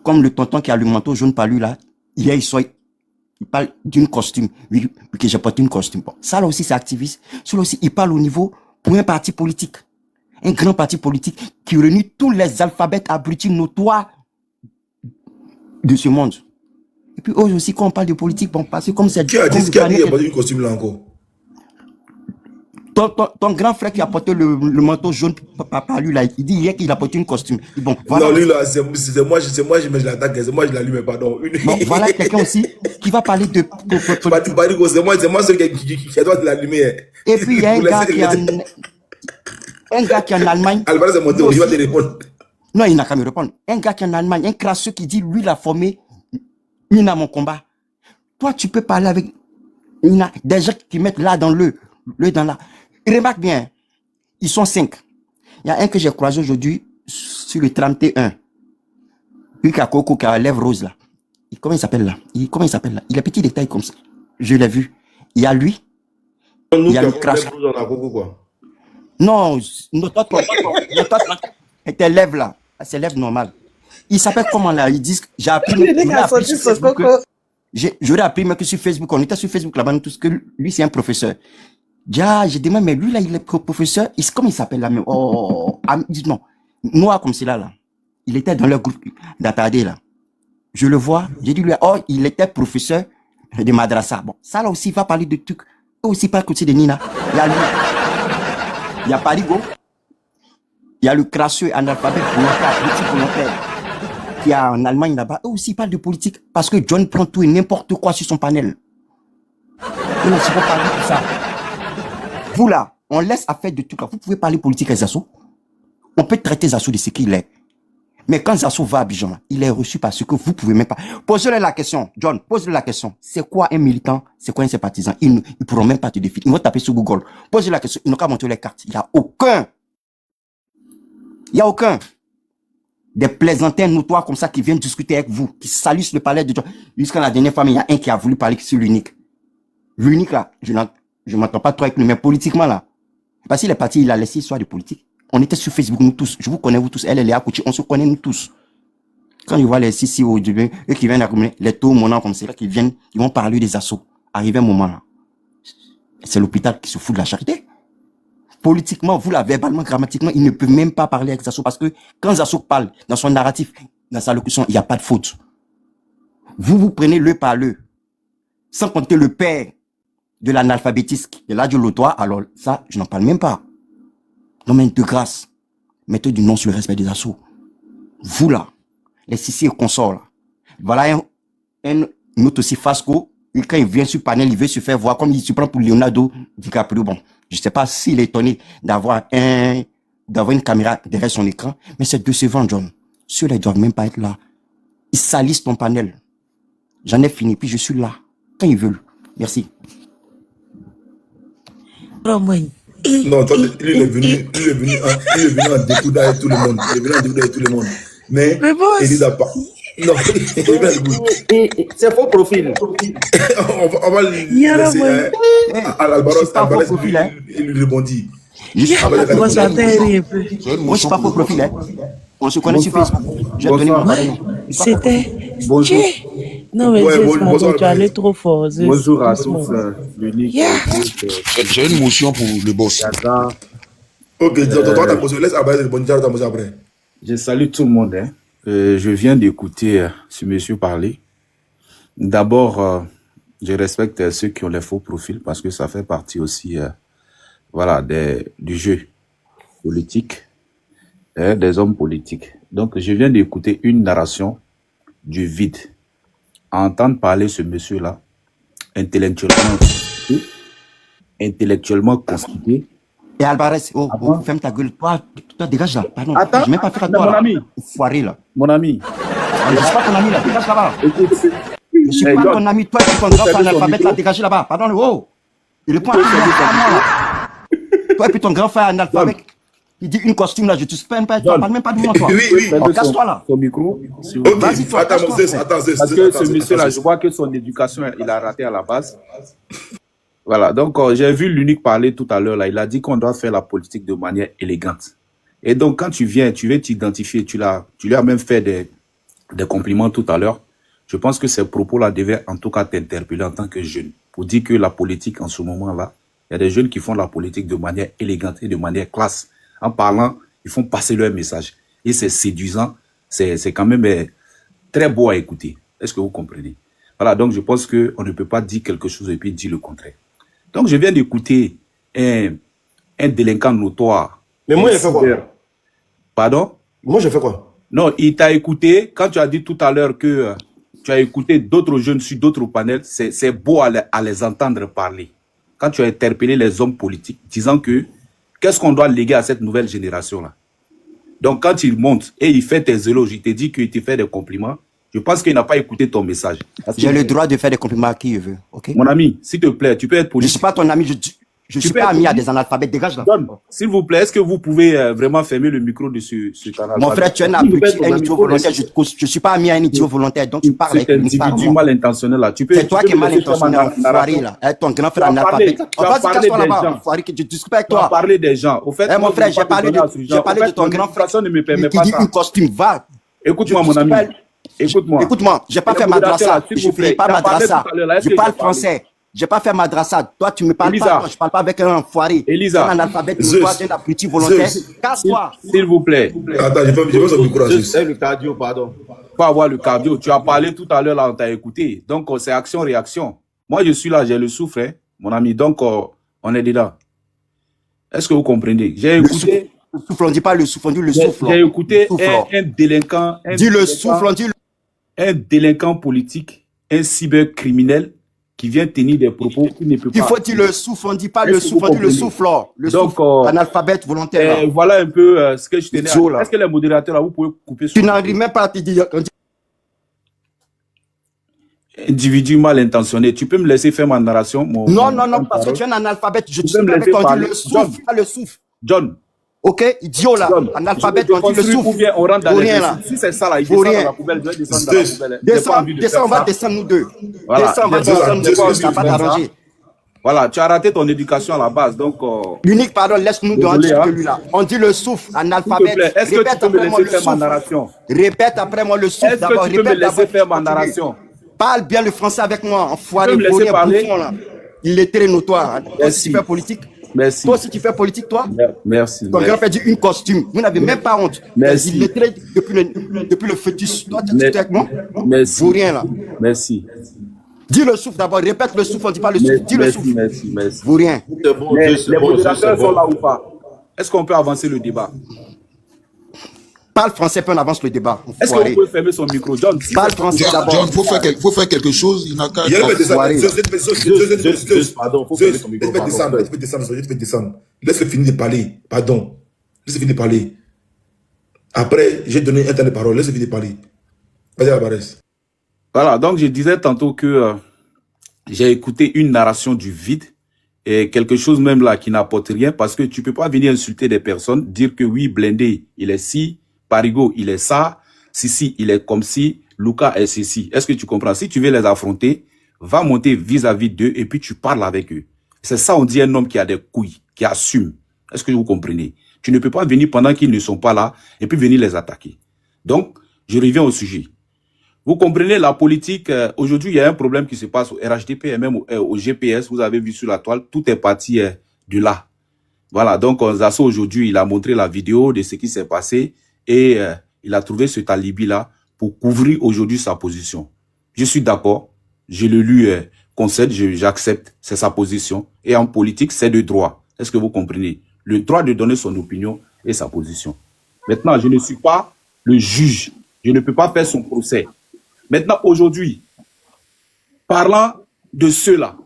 Comme le tonton qui a le manteau jaune palu là, il parle d'une costume. Oui, que j'ai porté une costume. Bon, ça là aussi, c'est activiste. Celui-là aussi, il parle au niveau pour un parti politique. Un grand parti politique qui réunit tous les alphabets abrutis notoires de ce monde. Et puis, eux aussi, quand on parle de politique, bon, parce que comme c'est... Qui a dit qu'il a porté une costume là encore? Ton grand frère qui a porté le manteau jaune par lui là, il dit hier qu'il a porté une costume. Bon, voilà. Non, lui là, c'est moi, je l'attaque, c'est moi, je l'allume, pardon. Bon, voilà quelqu'un aussi qui va parler de... C'est moi celui qui a droit de l'allumer. Et puis il y a un gars qui est en Allemagne. Alvarez est monté, il va te répondre. Non, il n'a qu'à me répondre. Un gars qui est en Allemagne, un crasseux qui dit, lui, il a formé Nina mon combat. Toi, tu peux parler avec Nina, des gens qui mettent là dans le dans là. Remarque bien, ils sont 5. Il y a un que j'ai croisé aujourd'hui sur le 31. Lui qui a Coco, qui a lèvres roses là. Comment il s'appelle là? Il a petit détail comme ça. Je l'ai vu. Il y a lui. Il y a le crash. Non, notre tes lèvres là. C'est lèvres normales. Il s'appelle comment là? Ils disent, j'ai appris. J'aurais appris même que sur Facebook, on était sur Facebook là-bas, tout ce que lui c'est un professeur. J'ai demandé, mais lui là, il est professeur, comment il s'appelle là même? Dis-moi, noir comme celui-là là. Il était dans leur groupe d'attardé là. Je le vois, j'ai dit lui, il était professeur de madrasa. Bon, ça là aussi, il va parler de trucs. Aussi pas côté de Nina. Il y a lui. Il y a Parigo. Il y a le crasseux analphabète volontaire qui est en Allemagne là-bas. Eux aussi, ils parlent de politique parce que John prend tout et n'importe quoi sur son panel. Eux aussi vont parler de ça. Vous là, on laisse affaire de tout là. Vous pouvez parler politique à Zasso. On peut traiter Zasso de ce qu'il est. Mais quand Zasso va à Abidjan, là, il est reçu parce que vous pouvez même pas. Posez-le la question, John, posez-le la question. C'est quoi un militant? C'est quoi un sympathisant? Ils ne pourront même pas te défier. Ils vont taper sur Google. Posez la question. Ils n'ont qu'à montrer les cartes. Il n'y a aucun. Des plaisantins notoires comme ça qui viennent discuter avec vous, qui salissent le palais de John. Jusqu'à la dernière fois, il y a un qui a voulu parler sur l'unique. L'unique là, je m'entends pas trop avec lui, mais politiquement là. Parce qu'il est parti, il a laissé l'histoire de politique. On était sur Facebook, nous tous. Je vous connais, vous tous. Elle est à côté. On se connaît, nous tous. Quand je vois les Sissi au début, eux qui viennent à communiquer, les taux, mon nom comme c'est là, qui viennent, ils vont parler des assauts. Arrivé un moment là. C'est l'hôpital qui se fout de la charité. Politiquement, vous là, verbalement, grammatiquement, ils ne peuvent même pas parler avec Zasso parce que quand Zasso parle dans son narratif, dans sa locution, il n'y a pas de faute. Vous prenez le par le, sans compter le père de l'analphabétisme, de l'adjolotoire, alors ça, je n'en parle même pas. Non, mais de grâce, mettez du nom sur le respect des assauts. Vous là, les Sissi et consorts là, voilà un autre aussi Fasco, quand il vient sur panel, il veut se faire voir comme il se prend pour Leonardo DiCaprio. Bon, je ne sais pas s'il est étonné d'avoir une caméra derrière son écran, mais c'est décevant, John. Ceux-là, ils ne doivent même pas être là. Ils salissent ton panel. J'en ai fini, puis je suis là, quand ils veulent. Merci. Non, toi, il est venu en découdant avec tout le monde. Il est venu en découdant avec tout le monde. Mais il n'a pas. Non, c'est faux profil. on va laisser Albaros, il lui rebondit. Moi, je suis pas faux profil. Hein. On se connaît sur Facebook. J'ai donné mon prénom. C'était... Bonjour. Non, mais tu allais trop fort. Bonjour à tous. L'unique. J'ai une motion pour le boss. Ok, toi, ta motion. Laisse Albaros rebondir ta motion après. Je salue tout le monde. Hein. Je viens d'écouter ce monsieur parler. D'abord, je respecte ceux qui ont les faux profils parce que ça fait partie aussi voilà, du jeu politique, des hommes politiques. Donc, je viens d'écouter une narration du vide. À entendre parler ce monsieur-là, intellectuellement constitué. Et Alvarez, ferme ta gueule. Toi, dégage là. Pardon. Attends, je n'ai même pas fait à toi. mon ami. Foiré là. Mon ami. Je ne suis pas ton ami là. Dégage là-bas. Je ne suis pas ton ami. Toi, tu es ton grand frère analphabète là. Dégagez là-bas. Pardon. Oh. Et le point à moi là. Toi et puis ton grand frère analphabète. Il dit une costume là. Je te spam pas. Tu ne parles même pas de moi toi. Oui. Casse-toi là. Ton micro. Vas-y toi. Attends, parce que ce monsieur là, je vois que son éducation, il a raté à la base. Voilà, donc j'ai vu l'unique parler tout à l'heure, là. Il a dit qu'on doit faire la politique de manière élégante. Et donc, quand tu veux t'identifier, tu lui as même fait des compliments tout à l'heure. Je pense que ces propos-là devaient en tout cas t'interpeller en tant que jeune. Pour dire que la politique, en ce moment-là, il y a des jeunes qui font la politique de manière élégante et de manière classe. En parlant, ils font passer leur message. Et c'est séduisant, c'est quand même très beau à écouter. Est-ce que vous comprenez? Voilà, donc je pense qu'on ne peut pas dire quelque chose et puis dire le contraire. Donc, je viens d'écouter un délinquant notoire. Mais moi, j'ai fait quoi? Pardon? Moi, j'ai fait quoi? Non, il t'a écouté. Quand tu as dit tout à l'heure que tu as écouté d'autres jeunes sur d'autres panels, c'est beau à les entendre parler. Quand tu as interpellé les hommes politiques, disant que qu'est-ce qu'on doit léguer à cette nouvelle génération-là? Donc, quand il monte et il fait tes éloges, il te dit qu'il te fait des compliments, je pense qu'il n'a pas écouté ton message. J'ai le droit de faire des compliments à qui je veux. Okay? Mon ami, s'il te plaît, tu peux être politique. Je ne suis pas ton ami, je ne suis pas ami à des analphabètes. Dégage là. S'il vous plaît, est-ce que vous pouvez vraiment fermer le micro de ce canal? Mon frère, tu es un idiot volontaire. Je ne suis pas ami à un idiot volontaire. Donc tu parles avec un individu mal intentionné là. C'est toi qui es mal intentionné, enfoiré là. Ton grand frère analphabète. Vas-y, casse-toi là-bas, enfoiré, que je discute avec toi. Tu as parlé des gens. Au fait, mon frère, j'ai parlé de ton grand frère qui dit une costume. Va. Écoute-moi, mon ami. Écoute-moi, je n'ai pas fait madrasa. Je ne fais pas madrasa. Je parle français. Je n'ai pas fait madrasa. Toi, tu ne me parles pas. Moi, je ne parle pas avec un enfoiré. Elisa. Un analphabète, un abruti volontaire. Casse-toi. S'il vous plaît. Attends, je fais son micro. C'est le cardio, pardon. Pas avoir le cardio. Tu as parlé tout à l'heure, là, on t'a écouté. Donc, c'est action-réaction. Moi, je suis là, j'ai le souffle, hein, mon ami. Donc, on est dedans. Est-ce que vous comprenez? J'ai écouté. Le souffle, on ne dit pas le souffle, on dit le souffle. J'ai écouté un délinquant. Dis le souffle, on dit le... Un délinquant politique, un cybercriminel qui vient tenir des propos qui ne peut pas. Il faut dire le souffle, on ne dit pas le souffle, on dit le souffle. Le souffle, analphabète volontaire. Voilà un peu ce que je tenais à dire. Est-ce que les modérateurs, là, vous pouvez couper sur... Tu n'arrives même pas à te dire... Individu mal intentionné. Tu peux me laisser faire ma narration? Non, parce que tu es un analphabète. Je te dis avec toi, le souffle, pas le souffle. John. Ok, idiot là, analphabète, on dit le souffle. Ou bien on rentre dans les là. Si c'est ça là, il descend dans la poubelle, je vais descendre dans la poubelle. Descends, on va descendre nous deux. Voilà. Descends, on va descendre nous deux, ça va pas t'arranger. Voilà, tu as raté ton éducation à la base, donc... L'unique, pardon, laisse-nous de lui là. On dit le souffle, analphabète. Est-ce que tu peux me laisser faire ma narration? Répète après moi le souffle d'abord. Est-ce que tu peux me laisser faire ma narration? Parle bien le français avec moi, enfoiré, pourri, bouffon là. Il est très notoire. Toi aussi tu fais politique. Merci. Toi aussi tu fais politique, toi. Merci. Ton grand frère dit une costume. Vous n'avez même pas honte. Merci. Il est très depuis le fœtus. Toi tu es avec moi. Merci. Pour rien là. Merci. Dis le souffle d'abord, répète le souffle, on dit pas le souffle, dis le souffle. Merci. Vous rien. C'est bon, Les c'est bon, modérateurs c'est sont bon. là ou pas? Est-ce qu'on peut avancer le débat? Parle français, puis on avance le débat. Est-ce qu'on peut fermer son micro, John? Parle français d'abord. John, faut faire quelque chose. Il n'a qu'à. Il y a le Enfoiré. Pardon, faut fermer ton micro. Pardon. Laisse-le descendre. Laisse-le finir de parler. Pardon. Laisse-le finir de parler. Après, j'ai donné un temps de parole. Laisse-le finir de parler. Vas-y, Alvarez. Voilà, donc je disais tantôt que j'ai écouté une narration du vide et quelque chose même là qui n'apporte rien parce que tu peux pas venir insulter des personnes, dire que oui, Blindé, il est ci, Parigo, il est ça, Sissi, il est comme ci, Luka est ceci. Est-ce que tu comprends? Si tu veux les affronter, va monter vis-à-vis d'eux et puis tu parles avec eux. C'est ça, on dit un homme qui a des couilles, qui assume. Est-ce que vous comprenez? Tu ne peux pas venir pendant qu'ils ne sont pas là et puis venir les attaquer. Donc, je reviens au sujet. Vous comprenez la politique, aujourd'hui il y a un problème qui se passe au RHDP et même au GPS, vous avez vu sur la toile, tout est parti de là. Voilà, donc Zasso aujourd'hui, il a montré la vidéo de ce qui s'est passé et il a trouvé ce alibi-là pour couvrir aujourd'hui sa position. Je suis d'accord, je le lui concède, j'accepte, c'est sa position. Et en politique, c'est le droit. Est-ce que vous comprenez? Le droit de donner son opinion et sa position. Maintenant, je ne suis pas le juge, je ne peux pas faire son procès. Maintenant, aujourd'hui, parlant de ceux-là,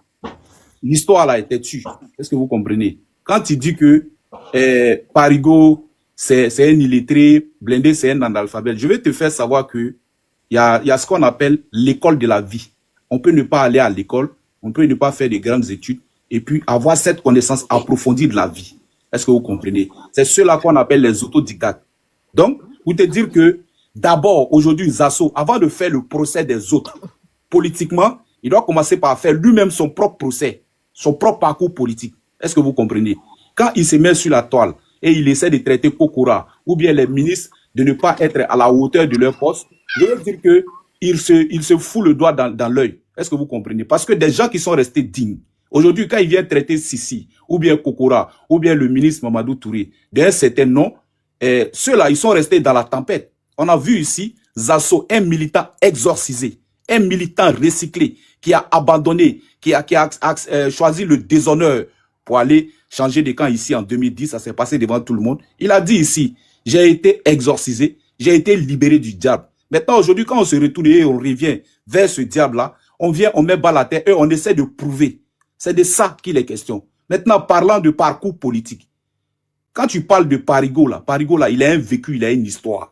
l'histoire là était tue. Est-ce que vous comprenez? Quand il dit que Parigo, c'est un illettré, Blindé, c'est un analphabète, je vais te faire savoir que il y a ce qu'on appelle l'école de la vie. On peut ne pas aller à l'école, on peut ne pas faire de grandes études, et puis avoir cette connaissance approfondie de la vie. Est-ce que vous comprenez? C'est ceux-là qu'on appelle les autodidactes. Donc, vous te dire que d'abord, aujourd'hui, Zasso, avant de faire le procès des autres, politiquement, il doit commencer par faire lui-même son propre procès, son propre parcours politique. Est-ce que vous comprenez? Quand il se met sur la toile et il essaie de traiter Kokora ou bien les ministres de ne pas être à la hauteur de leur poste, je veux dire qu'il se fout le doigt dans l'œil. Est-ce que vous comprenez? Parce que des gens qui sont restés dignes, aujourd'hui, quand il vient traiter Sissi, ou bien Kokora, ou bien le ministre Mamadou Touré, d'un certain nom, ceux-là, ils sont restés dans la tempête. On a vu ici Zasso, un militant exorcisé, un militant recyclé, qui a abandonné, qui a choisi le déshonneur pour aller changer de camp ici en 2010. Ça s'est passé devant tout le monde. Il a dit ici, j'ai été exorcisé, j'ai été libéré du diable. Maintenant, aujourd'hui, quand on se retourne et on revient vers ce diable-là, on vient, on met balle à terre et on essaie de prouver. C'est de ça qu'il est question. Maintenant, parlant de parcours politique, quand tu parles de Parigo, là, il a un vécu, il a une histoire.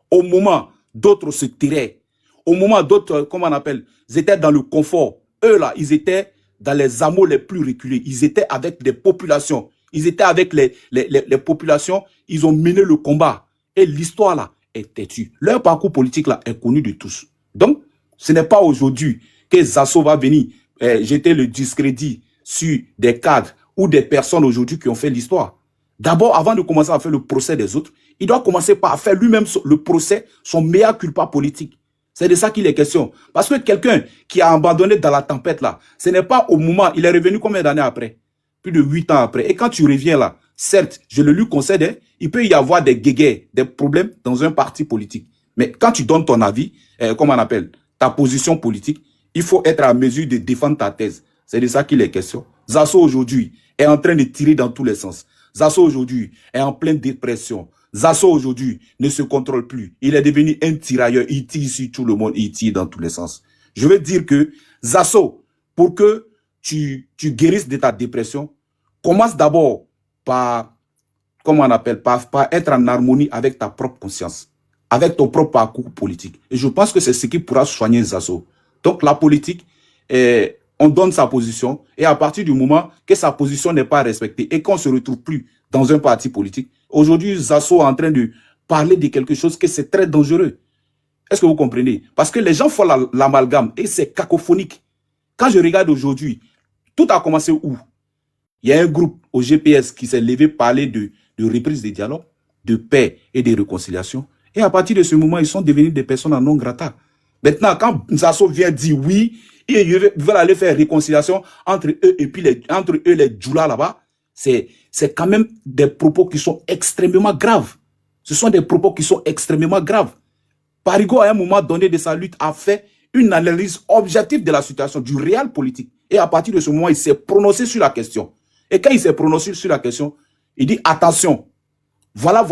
Au moment, d'autres se tiraient. Au moment, d'autres, comment on appelle, ils étaient dans le confort. Eux, là, ils étaient dans les hameaux les plus reculés. Ils étaient avec des populations. Ils étaient avec les populations. Ils ont mené le combat. Et l'histoire, là, est têtue. Leur parcours politique, là, est connu de tous. Donc, ce n'est pas aujourd'hui que Zasso va venir jeter le discrédit sur des cadres ou des personnes aujourd'hui qui ont fait l'histoire. D'abord, avant de commencer à faire le procès des autres, il doit commencer par faire lui-même le procès, son mea culpa politique. C'est de ça qu'il est question. Parce que quelqu'un qui a abandonné dans la tempête là, ce n'est pas au moment, il est revenu combien d'années après? Plus de 8 ans après. Et quand tu reviens là, certes, je le lui concède, il peut y avoir des guéguerres, des problèmes dans un parti politique. Mais quand tu donnes ton avis, comment on appelle, ta position politique, il faut être à mesure de défendre ta thèse. C'est de ça qu'il est question. Zasso aujourd'hui est en train de tirer dans tous les sens. Zasso aujourd'hui est en pleine dépression. Zasso aujourd'hui ne se contrôle plus. Il est devenu un tirailleur. Il tire sur tout le monde. Il tire dans tous les sens. Je veux dire que Zasso, pour que tu guérisses de ta dépression, commence d'abord par, comment on appelle, par être en harmonie avec ta propre conscience, avec ton propre parcours politique. Et je pense que c'est ce qui pourra soigner Zasso. Donc la politique, on donne sa position et à partir du moment que sa position n'est pas respectée et qu'on ne se retrouve plus dans un parti politique, aujourd'hui, Zasso est en train de parler de quelque chose que c'est très dangereux. Est-ce que vous comprenez? Parce que les gens font l'amalgame et c'est cacophonique. Quand je regarde aujourd'hui, tout a commencé où? Il y a un groupe au GPS qui s'est levé parler de reprise des dialogues, de paix et de réconciliation. Et à partir de ce moment, ils sont devenus des personnes en non grata. Maintenant, quand Zasso vient dire oui, ils veulent aller faire réconciliation entre eux et puis entre eux les djoulas là-bas, c'est quand même des propos qui sont extrêmement graves. Ce sont des propos qui sont extrêmement graves. Parigo, à un moment donné de sa lutte, a fait une analyse objective de la situation, du réel politique. Et à partir de ce moment, il s'est prononcé sur la question. Et quand il s'est prononcé sur la question, il dit attention, voilà.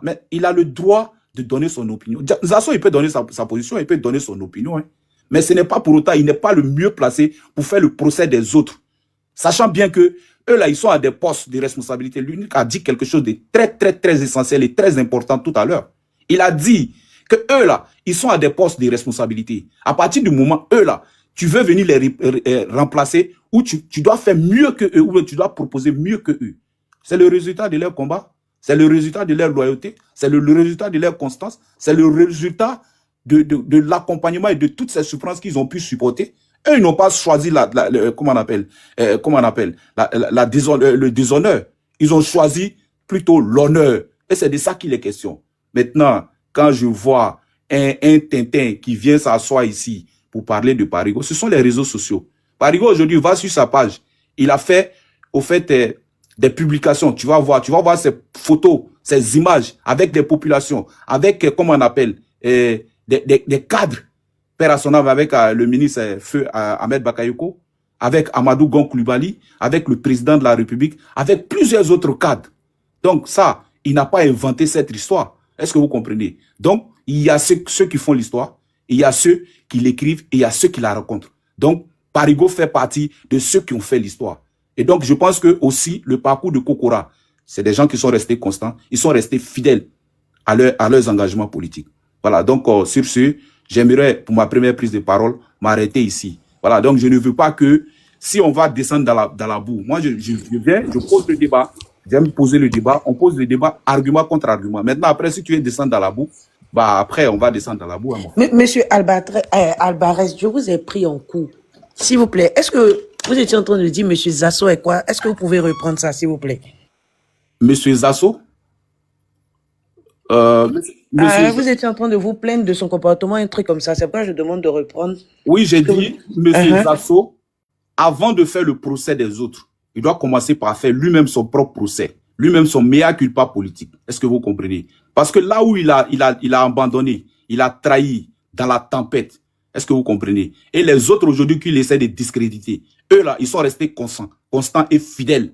Mais il a le droit de donner son opinion. Zasso, il peut donner sa position, il peut donner son opinion. Hein. Mais ce n'est pas pour autant, il n'est pas le mieux placé pour faire le procès des autres. Sachant bien que eux, là, ils sont à des postes de responsabilité. L'UNIC a dit quelque chose de très essentiel et très important tout à l'heure. Il a dit que eux, là, ils sont à des postes de responsabilité. À partir du moment, eux, là, tu veux venir les remplacer ou tu dois faire mieux que eux ou tu dois proposer mieux que eux. C'est le résultat de leur combat, c'est le résultat de leur loyauté, c'est le résultat de leur constance, c'est le résultat de l'accompagnement et de toutes ces souffrances qu'ils ont pu supporter. Eux, ils n'ont pas choisi le déshonneur. Ils ont choisi plutôt l'honneur. Et c'est de ça qu'il est question. Maintenant, quand je vois un Tintin qui vient s'asseoir ici pour parler de Parigo, ce sont les réseaux sociaux. Parigo, aujourd'hui, va sur sa page. Il a fait, des publications. Tu vas voir ces photos, ces images avec des populations, avec, des cadres. Père à son âme avec le ministre Feu Ahmed Bakayoko, avec Amadou Gon Coulibaly, avec le président de la République, avec plusieurs autres cadres. Donc ça, il n'a pas inventé cette histoire. Est-ce que vous comprenez? Donc, il y a ceux qui font l'histoire, il y a ceux qui l'écrivent et il y a ceux qui la racontent. Donc, Parigo fait partie de ceux qui ont fait l'histoire. Et donc, je pense que aussi le parcours de Kokora, c'est des gens qui sont restés constants, ils sont restés fidèles à leurs engagements politiques. Voilà, donc sur ce, j'aimerais, pour ma première prise de parole, m'arrêter ici. Voilà, donc je ne veux pas que, si on va descendre dans la boue, moi je viens, je pose le débat, j'aime poser le débat, on pose le débat argument contre argument. Maintenant, après, si tu veux descendre dans la boue, après, on va descendre dans la boue. Mais, Monsieur Alvarez, je vous ai pris en coup. S'il vous plaît, est-ce que vous étiez en train de dire Monsieur Zasso est quoi? Est-ce que vous pouvez reprendre ça, s'il vous plaît? Monsieur Zasso? Vous étiez en train de vous plaindre de son comportement, un truc comme ça. C'est pourquoi je demande de reprendre. Oui, j'ai dit, Monsieur Zasso, avant de faire le procès des autres, il doit commencer par faire lui-même son propre procès, lui-même son mea culpa politique. Est-ce que vous comprenez? Parce que là où il a abandonné, il a trahi dans la tempête. Est-ce que vous comprenez? Et les autres aujourd'hui qui essaient de discréditer, eux là, ils sont restés constants et fidèles.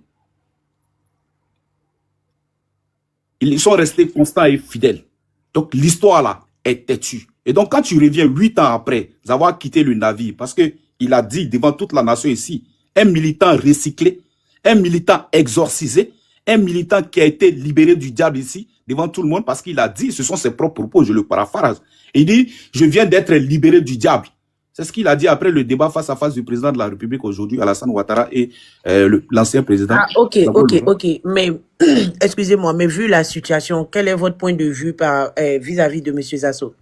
Ils sont restés constants et fidèles. Donc, l'histoire, là, est têtue. Et donc, quand tu reviens 8 ans après avoir quitté le navire, parce qu'il a dit devant toute la nation ici, un militant recyclé, un militant exorcisé, un militant qui a été libéré du diable ici, devant tout le monde, parce qu'il a dit, ce sont ses propres propos, je le paraphrase. Il dit, je viens d'être libéré du diable. C'est ce qu'il a dit après le débat face à face du président de la République aujourd'hui, Alassane Ouattara et l'ancien président. Ah, ok. Mais, excusez-moi, mais vu la situation, quel est votre point de vue vis-à-vis de M. Zasso?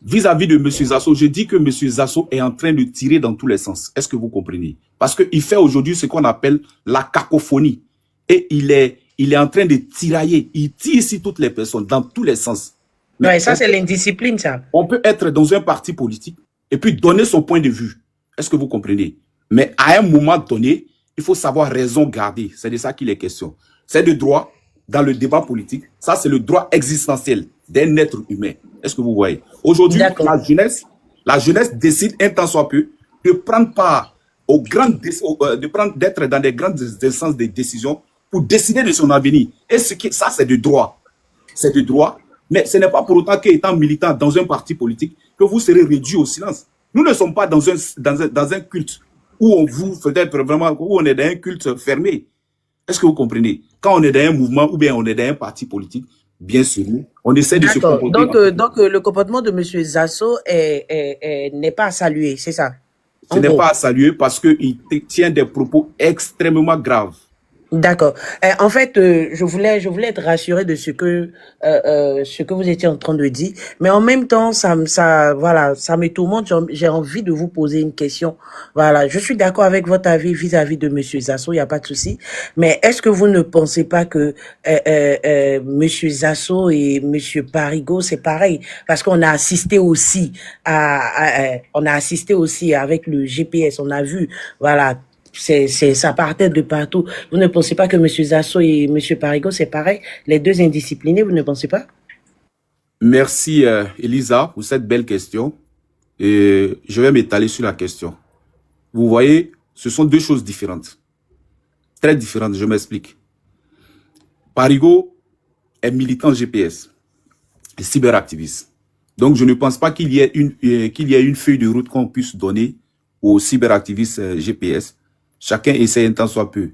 Vis-à-vis de M. Zasso, je dis que M. Zasso est en train de tirer dans tous les sens. Est-ce que vous comprenez? Parce qu'il fait aujourd'hui ce qu'on appelle la cacophonie. Et il est en train de tirailler. Il tire ici toutes les personnes dans tous les sens. Ouais, ça, c'est l'indiscipline, ça. On peut être dans un parti politique et puis donner son point de vue. Est-ce que vous comprenez? Mais à un moment donné, il faut savoir raison garder. C'est de ça qu'il est question. C'est le droit dans le débat politique. Ça, c'est le droit existentiel d'un être humain. Est-ce que vous voyez? Aujourd'hui, la jeunesse décide un temps soit peu de prendre part d'être dans des grandes instances de décision pour décider de son avenir. Et ça, c'est du droit. C'est du droit. Mais ce n'est pas pour autant qu'étant militant dans un parti politique que vous serez réduit au silence. Nous ne sommes pas dans un culte où on est dans un culte fermé. Est-ce que vous comprenez? Quand on est dans un mouvement ou bien on est dans un parti politique, bien sûr, on essaie de se comporter. Donc, le comportement de M. Zasso n'est pas à saluer, c'est ça? Ce n'est pas à saluer parce qu'il tient des propos extrêmement graves. D'accord. En fait, je voulais être rassuré de ce que vous étiez en train de dire, mais en même temps, ça me tourmente. J'ai envie de vous poser une question. Voilà, je suis d'accord avec votre avis vis-à-vis de Monsieur Zasso, il n'y a pas de souci. Mais est-ce que vous ne pensez pas que Monsieur Zasso et Monsieur Parigo, c'est pareil? Parce qu'on a assisté aussi avec le GPS, on a vu, voilà. Ça partait de partout. Vous ne pensez pas que M. Zasso et M. Parigo, c'est pareil? Les deux indisciplinés, vous ne pensez pas? Merci, Elisa, pour cette belle question. et je vais m'étaler sur la question. Vous voyez, ce sont deux choses différentes. Très différentes, je m'explique. Parigo est militant GPS, et cyberactiviste. Donc, je ne pense pas qu'il y ait une feuille de route qu'on puisse donner aux cyberactivistes GPS. Chacun essaie un tant soit peu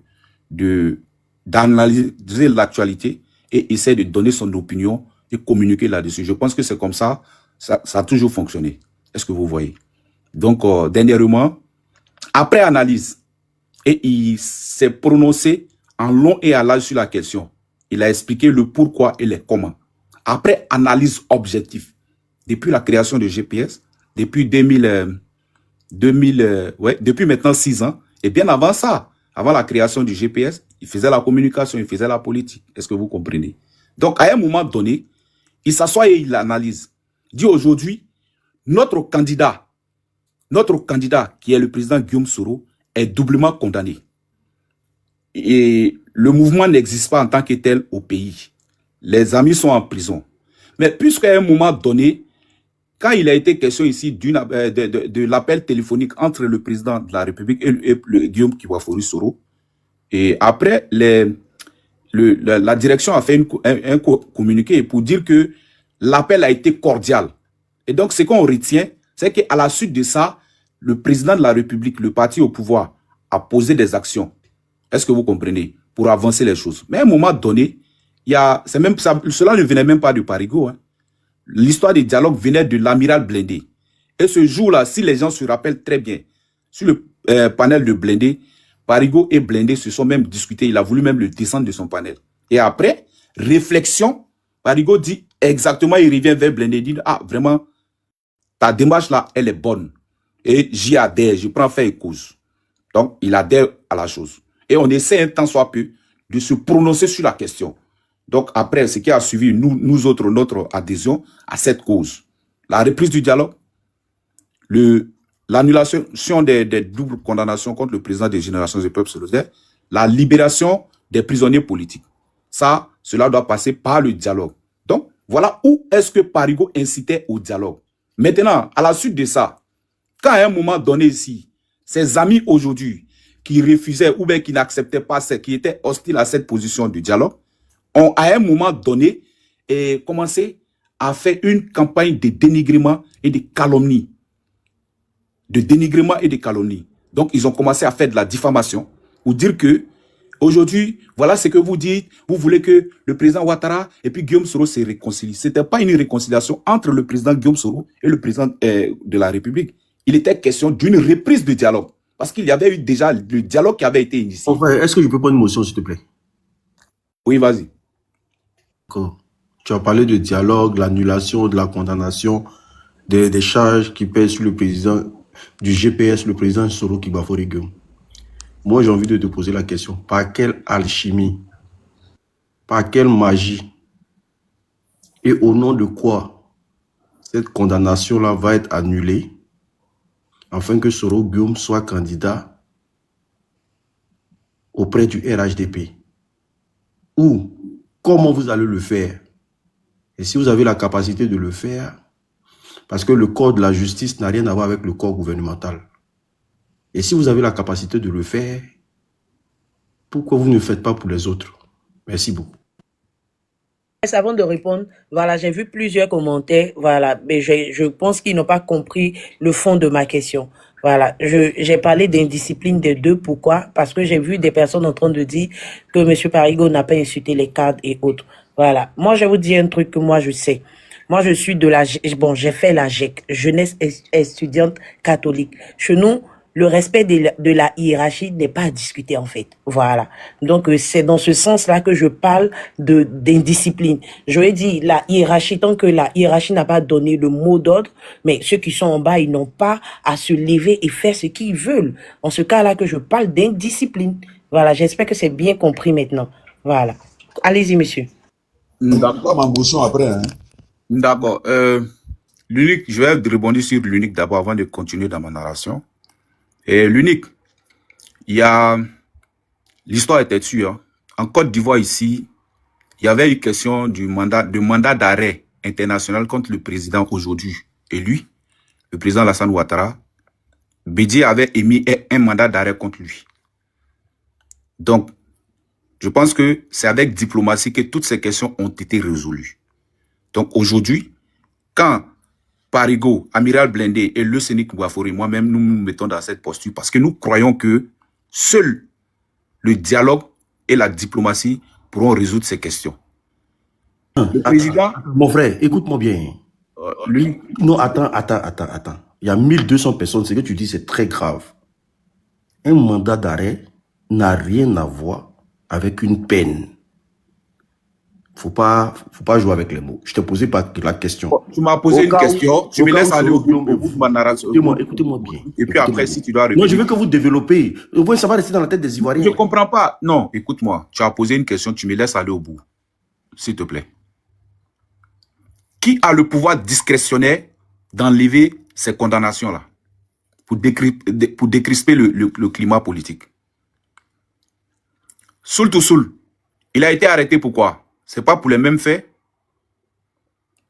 d'analyser l'actualité et essaie de donner son opinion et communiquer là-dessus. Je pense que c'est comme ça, ça a toujours fonctionné. Est-ce que vous voyez? Donc, dernièrement, après analyse, et il s'est prononcé en long et en large sur la question. Il a expliqué le pourquoi et les comment. Après analyse objective, depuis la création de GPS, depuis depuis maintenant 6 ans, et bien avant ça, avant la création du GPS, il faisait la communication, il faisait la politique. Est-ce que vous comprenez? Donc, à un moment donné, il s'assoit et il analyse. Il dit aujourd'hui, notre candidat, qui est le président Guillaume Soro, est doublement condamné. Et le mouvement n'existe pas en tant que tel au pays. Les amis sont en prison. Mais puisqu'à un moment donné, quand il a été question ici de l'appel téléphonique entre le président de la République et le Guillaume Kiwafori Soro, et après, la direction a fait un communiqué pour dire que l'appel a été cordial. Et donc, ce qu'on retient, c'est qu'à la suite de ça, le président de la République, le parti au pouvoir, a posé des actions. Est-ce que vous comprenez? Pour avancer les choses. Mais à un moment donné, cela ne venait même pas de Parigo. Hein. L'histoire des dialogues venait de l'amiral Blindé. Et ce jour-là, si les gens se rappellent très bien, sur le panel de Blindé, Parigo et Blindé se sont même discutés. Il a voulu même le descendre de son panel. Et après, réflexion, Parigo dit exactement, il revient vers Blindé, il dit, ah, vraiment, ta démarche là, elle est bonne. Et j'y adhère, je prends fait et cause. Donc, il adhère à la chose. Et on essaie un tant soit peu de se prononcer sur la question. Donc, après, ce qui a suivi, nous autres, notre adhésion à cette cause. La reprise du dialogue, l'annulation des doubles condamnations contre le président des Générations du Peuple solidaire, la libération des prisonniers politiques. Ça, cela doit passer par le dialogue. Donc, voilà où est-ce que Parigo incitait au dialogue. Maintenant, à la suite de ça, quand à un moment donné ici, ses amis aujourd'hui qui refusaient ou bien qui n'acceptaient pas, qui étaient hostiles à cette position de dialogue, ont à un moment donné commencé à faire une campagne de dénigrement et de calomnie. Donc, ils ont commencé à faire de la diffamation pour dire que aujourd'hui, voilà ce que vous dites, vous voulez que le président Ouattara et puis Guillaume Soro se réconcilient. Ce n'était pas une réconciliation entre le président Guillaume Soro et le président de la République. Il était question d'une reprise de dialogue. Parce qu'il y avait eu déjà le dialogue qui avait été initié. Enfin, est-ce que je peux prendre une motion, s'il te plaît? Oui, vas-y. Tu as parlé de dialogue, l'annulation, de la condamnation, des charges qui pèsent sur le président du GPS, le président Soro Kiwafori Guillaume. Moi, j'ai envie de te poser la question. Par quelle alchimie, par quelle magie et au nom de quoi cette condamnation-là va être annulée afin que Soro Guillaume soit candidat auprès du RHDP? Ou comment vous allez le faire? Et si vous avez la capacité de le faire, parce que le corps de la justice n'a rien à voir avec le corps gouvernemental. Et si vous avez la capacité de le faire, pourquoi vous ne le faites pas pour les autres? Merci beaucoup. Avant de répondre, voilà, j'ai vu plusieurs commentaires, voilà, mais je pense qu'ils n'ont pas compris le fond de ma question. Voilà, j'ai parlé d'indiscipline des deux. Pourquoi? Parce que j'ai vu des personnes en train de dire que M. Parigo n'a pas insulté les cadres et autres. Voilà, moi je vais vous dire un truc que moi je sais. Moi je suis j'ai fait la GEC, jeunesse étudiante catholique. Chez nous, le respect de la hiérarchie n'est pas à discuter en fait. Voilà. Donc c'est dans ce sens-là que je parle d'indiscipline. Je vais dire la hiérarchie, tant que la hiérarchie n'a pas donné le mot d'ordre, mais ceux qui sont en bas, ils n'ont pas à se lever et faire ce qu'ils veulent. En ce cas-là que je parle d'indiscipline. Voilà, j'espère que c'est bien compris maintenant. Voilà. Allez-y, monsieur. D'accord, ma motion après. Hein. D'accord. L'unique, je vais rebondir sur l'unique d'abord avant de continuer dans ma narration. Et l'unique, l'histoire était dessus. Hein. En Côte d'Ivoire ici, il y avait eu question de mandat d'arrêt international contre le président aujourd'hui élu, le président Alassane Ouattara, Bédié avait émis un mandat d'arrêt contre lui. Donc, je pense que c'est avec diplomatie que toutes ces questions ont été résolues. Donc aujourd'hui, quand Parigo, Amiral Blindé et le Sénic Bouafori, moi-même, nous nous mettons dans cette posture parce que nous croyons que seul le dialogue et la diplomatie pourront résoudre ces questions. Le président... Mon frère, écoute-moi bien. Non, attends. Il y a 1200 personnes. Ce que tu dis, c'est très grave. Un mandat d'arrêt n'a rien à voir avec une peine. Faut pas jouer avec les mots. Je t'ai posé pas la question. Tu m'as posé une question, tu me laisses aller au bout de ma narration. Écoutez-moi bien. Et puis après, si tu dois répondre. Non, je veux que vous développez. Ça va rester dans la tête des Ivoiriens. Je ne comprends pas. Non, écoute-moi. Tu as posé une question, tu me laisses aller au bout. S'il te plaît. Qui a le pouvoir discrétionnaire d'enlever ces condamnations-là pour décrisper le climat politique? Soul to Soul, il a été arrêté pourquoi? C'est pas pour les mêmes faits.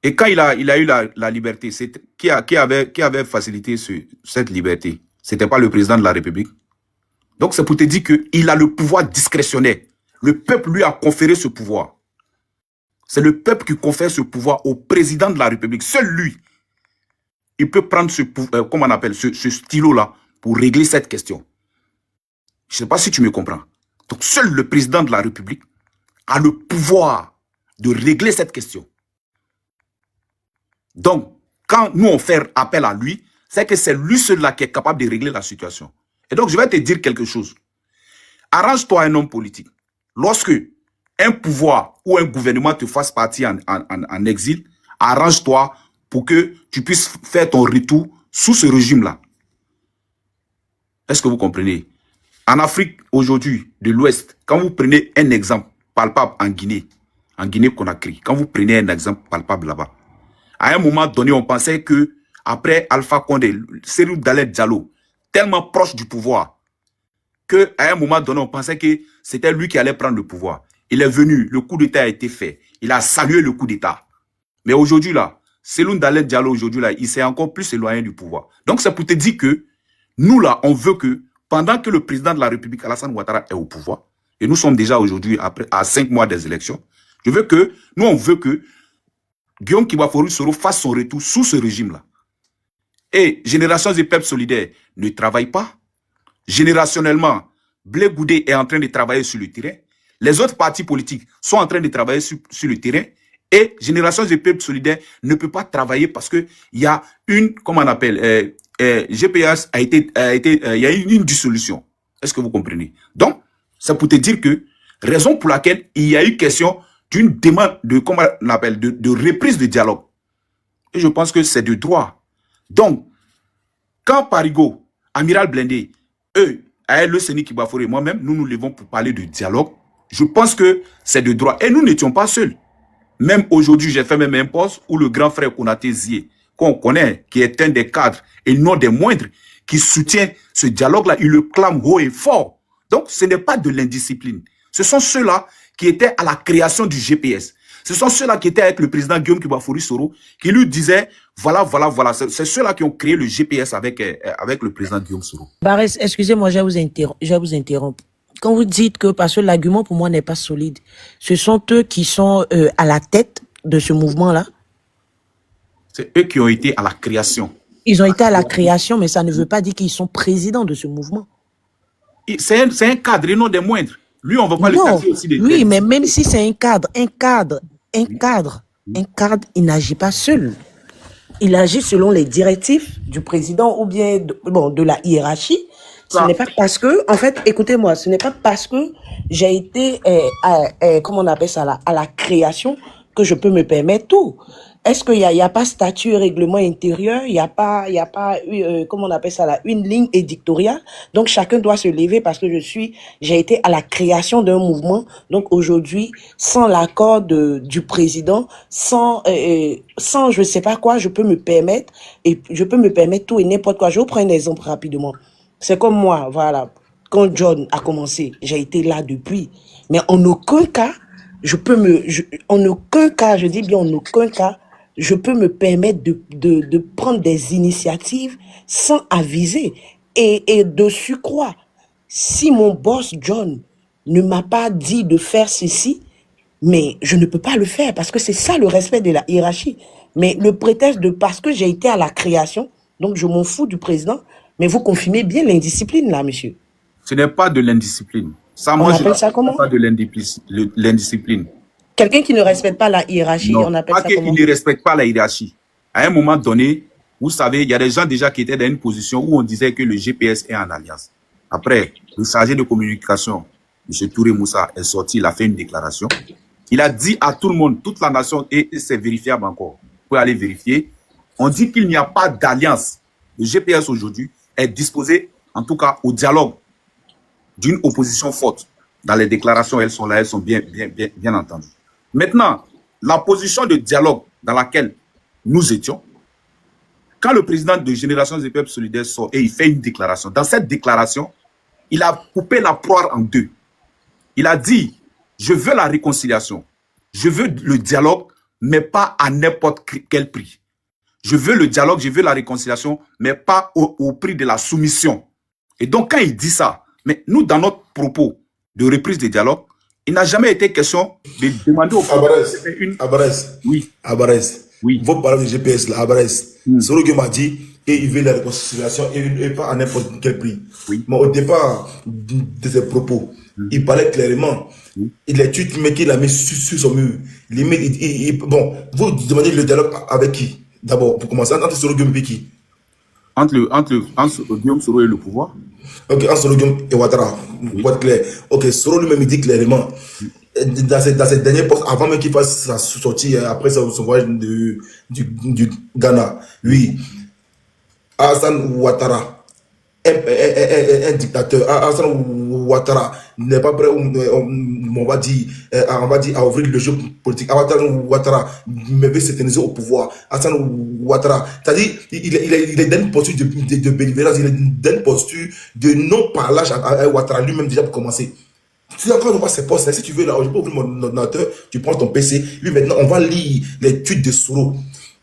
Et quand il a eu la liberté, qui avait facilité cette liberté? C'était pas le président de la République. Donc c'est pour te dire qu'il a le pouvoir discrétionnaire. Le peuple lui a conféré ce pouvoir. C'est le peuple qui confère ce pouvoir au président de la République. Seul lui, il peut prendre comment on appelle, ce stylo-là pour régler cette question. Je ne sais pas si tu me comprends. Donc seul le président de la République a le pouvoir de régler cette question. Donc, quand nous on fait appel à lui, c'est que c'est lui seul-là qui est capable de régler la situation. Et donc, je vais te dire quelque chose. Arrange-toi un homme politique. Lorsque un pouvoir ou un gouvernement te fasse partir en exil, arrange-toi pour que tu puisses faire ton retour sous ce régime-là. Est-ce que vous comprenez? En Afrique, aujourd'hui, de l'Ouest, quand vous prenez un exemple palpable en Guinée-Conakry, quand vous prenez un exemple palpable là-bas, à un moment donné, on pensait que après Alpha Condé, Cellou Dalein Diallo, tellement proche du pouvoir, qu'à un moment donné, on pensait que c'était lui qui allait prendre le pouvoir. Il est venu, le coup d'État a été fait. Il a salué le coup d'État. Mais aujourd'hui, là, Cellou Dalein Diallo, aujourd'hui, là, il s'est encore plus éloigné du pouvoir. Donc, c'est pour te dire que nous, là, on veut que, pendant que le président de la République, Alassane Ouattara, est au pouvoir, et nous sommes déjà aujourd'hui à 5 mois des élections, on veut que Guillaume Kibaforu Soro fasse son retour sous ce régime-là. Et Générations et Peuples Solidaires ne travaillent pas. Générationnellement, Blé Goudé est en train de travailler sur le terrain. Les autres partis politiques sont en train de travailler sur le terrain. Et Générations et Peuples Solidaires ne peut pas travailler parce qu'il y a une, comment on appelle, GPS il y a une dissolution. Est-ce que vous comprenez? Donc, c'est pour te dire que, raison pour laquelle il y a eu question d'une demande de, comment on appelle, de reprise de dialogue. Et je pense que c'est de droit. Donc, quand Parigo, Amiral Blindé, eux, le Sénic Kibafouri et moi-même, nous nous levons pour parler de dialogue, je pense que c'est de droit. Et nous n'étions pas seuls. Même aujourd'hui, j'ai fait même un poste où le grand frère Konaté Zié, qu'on connaît, qui est un des cadres et non des moindres, qui soutient ce dialogue-là, il le clame haut et fort. Donc, ce n'est pas de l'indiscipline. Ce sont ceux-là qui étaient à la création du GPS. Ce sont ceux-là qui étaient avec le président Guillaume Kibafouri Soro, qui lui disaient, voilà. C'est ceux-là qui ont créé le GPS avec le président Guillaume Soro. Barès, excusez-moi, je vais vous interrompre. Quand vous dites que, parce que l'argument pour moi n'est pas solide, ce sont eux qui sont à la tête de ce mouvement-là? C'est eux qui ont été à la création. Ils ont été à la création, mais ça ne veut pas dire qu'ils sont présidents de ce mouvement. C'est un cadre et non des moindres. Lui, on ne va pas le casser aussi des oui, mais même si c'est un cadre, il n'agit pas seul. Il agit selon les directives du président ou bien de la hiérarchie. Ce n'est pas parce que, en fait, écoutez-moi, ce n'est pas parce que j'ai été, comment on appelle ça là, à la création que je peux me permettre tout. Est-ce qu'il y a pas statut et règlement intérieur, il y a pas, comment on appelle ça là, une ligne éditoriale. Donc chacun doit se lever parce que j'ai été à la création d'un mouvement. Donc aujourd'hui, sans l'accord du président, sans je sais pas quoi, je peux me permettre tout et n'importe quoi. Je vais vous prendre un exemple rapidement. C'est comme moi, voilà. Quand John a commencé, j'ai été là depuis. Mais en aucun cas, je dis bien en aucun cas, je peux me permettre de prendre des initiatives sans aviser. Et de surcroît, si mon boss John ne m'a pas dit de faire ceci, mais je ne peux pas le faire parce que c'est ça le respect de la hiérarchie. Mais le prétexte de parce que j'ai été à la création, donc je m'en fous du président, mais vous confirmez bien l'indiscipline là, monsieur. Ce n'est pas de l'indiscipline. Ça, On moi, je appelle ça comment? pas de l'indiscipline. Quelqu'un qui ne respecte pas la hiérarchie, Non, on appelle pas ça qu'il comment? ne respecte pas la hiérarchie. À un moment donné, vous savez, il y a des gens déjà qui étaient dans une position où on disait que le GPS est en alliance. Après, le chargé de communication, M. Touré Moussa, est sorti, il a fait une déclaration. Il a dit à tout le monde, toute la nation, et c'est vérifiable encore, vous pouvez aller vérifier, on dit qu'il n'y a pas d'alliance. Le GPS aujourd'hui est disposé, en tout cas, au dialogue d'une opposition forte. Dans les déclarations, elles sont là, elles sont bien entendues. Maintenant, la position de dialogue dans laquelle nous étions, quand le président de Génération des Peuples Solidaires sort et il fait une déclaration, dans cette déclaration, il a coupé la poire en deux. Il a dit, je veux la réconciliation, je veux le dialogue, mais pas à n'importe quel prix. Je veux le dialogue, je veux la réconciliation, mais pas au prix de la soumission. Et donc, quand il dit ça, mais nous, dans notre propos de reprise des dialogues, il n'a jamais été question de demander au Abarès, oui. Abarès, oui. Vous parlez de GPS là, Abarès. Sorogue m'a dit qu'il veut la réconciliation et pas à n'importe quel prix. Oui. Mais au départ de ses propos, il parlait clairement. Il a tué, mais qu'il a mis sur son mur. Bon, vous demandez le dialogue avec qui? D'abord, pour commencer, entre Sorogue et qui? Entre Guillaume Soro et le pouvoir. Ok, entre Soro et Ouattara, pour être clair. Ok, Soro lui-même dit clairement, dans ses derniers postes, avant même qu'il fasse sa sortie, après son voyage du Ghana, oui, Hassan Ouattara, un dictateur, Hassan Ouattara n'est pas prêt, on va dire, à ouvrir le jeu politique. Hassan Ouattara veut s'éterniser au pouvoir. Hassan Ouattara, c'est-à-dire, il est dans une posture de belligérance, il est dans une posture de non-parlage à Ouattara lui-même déjà pour commencer. Si encore on voit ces postes, si tu veux, là, je peux ouvrir mon ordinateur, tu prends ton PC, lui maintenant, on va lire les tweets de Soro.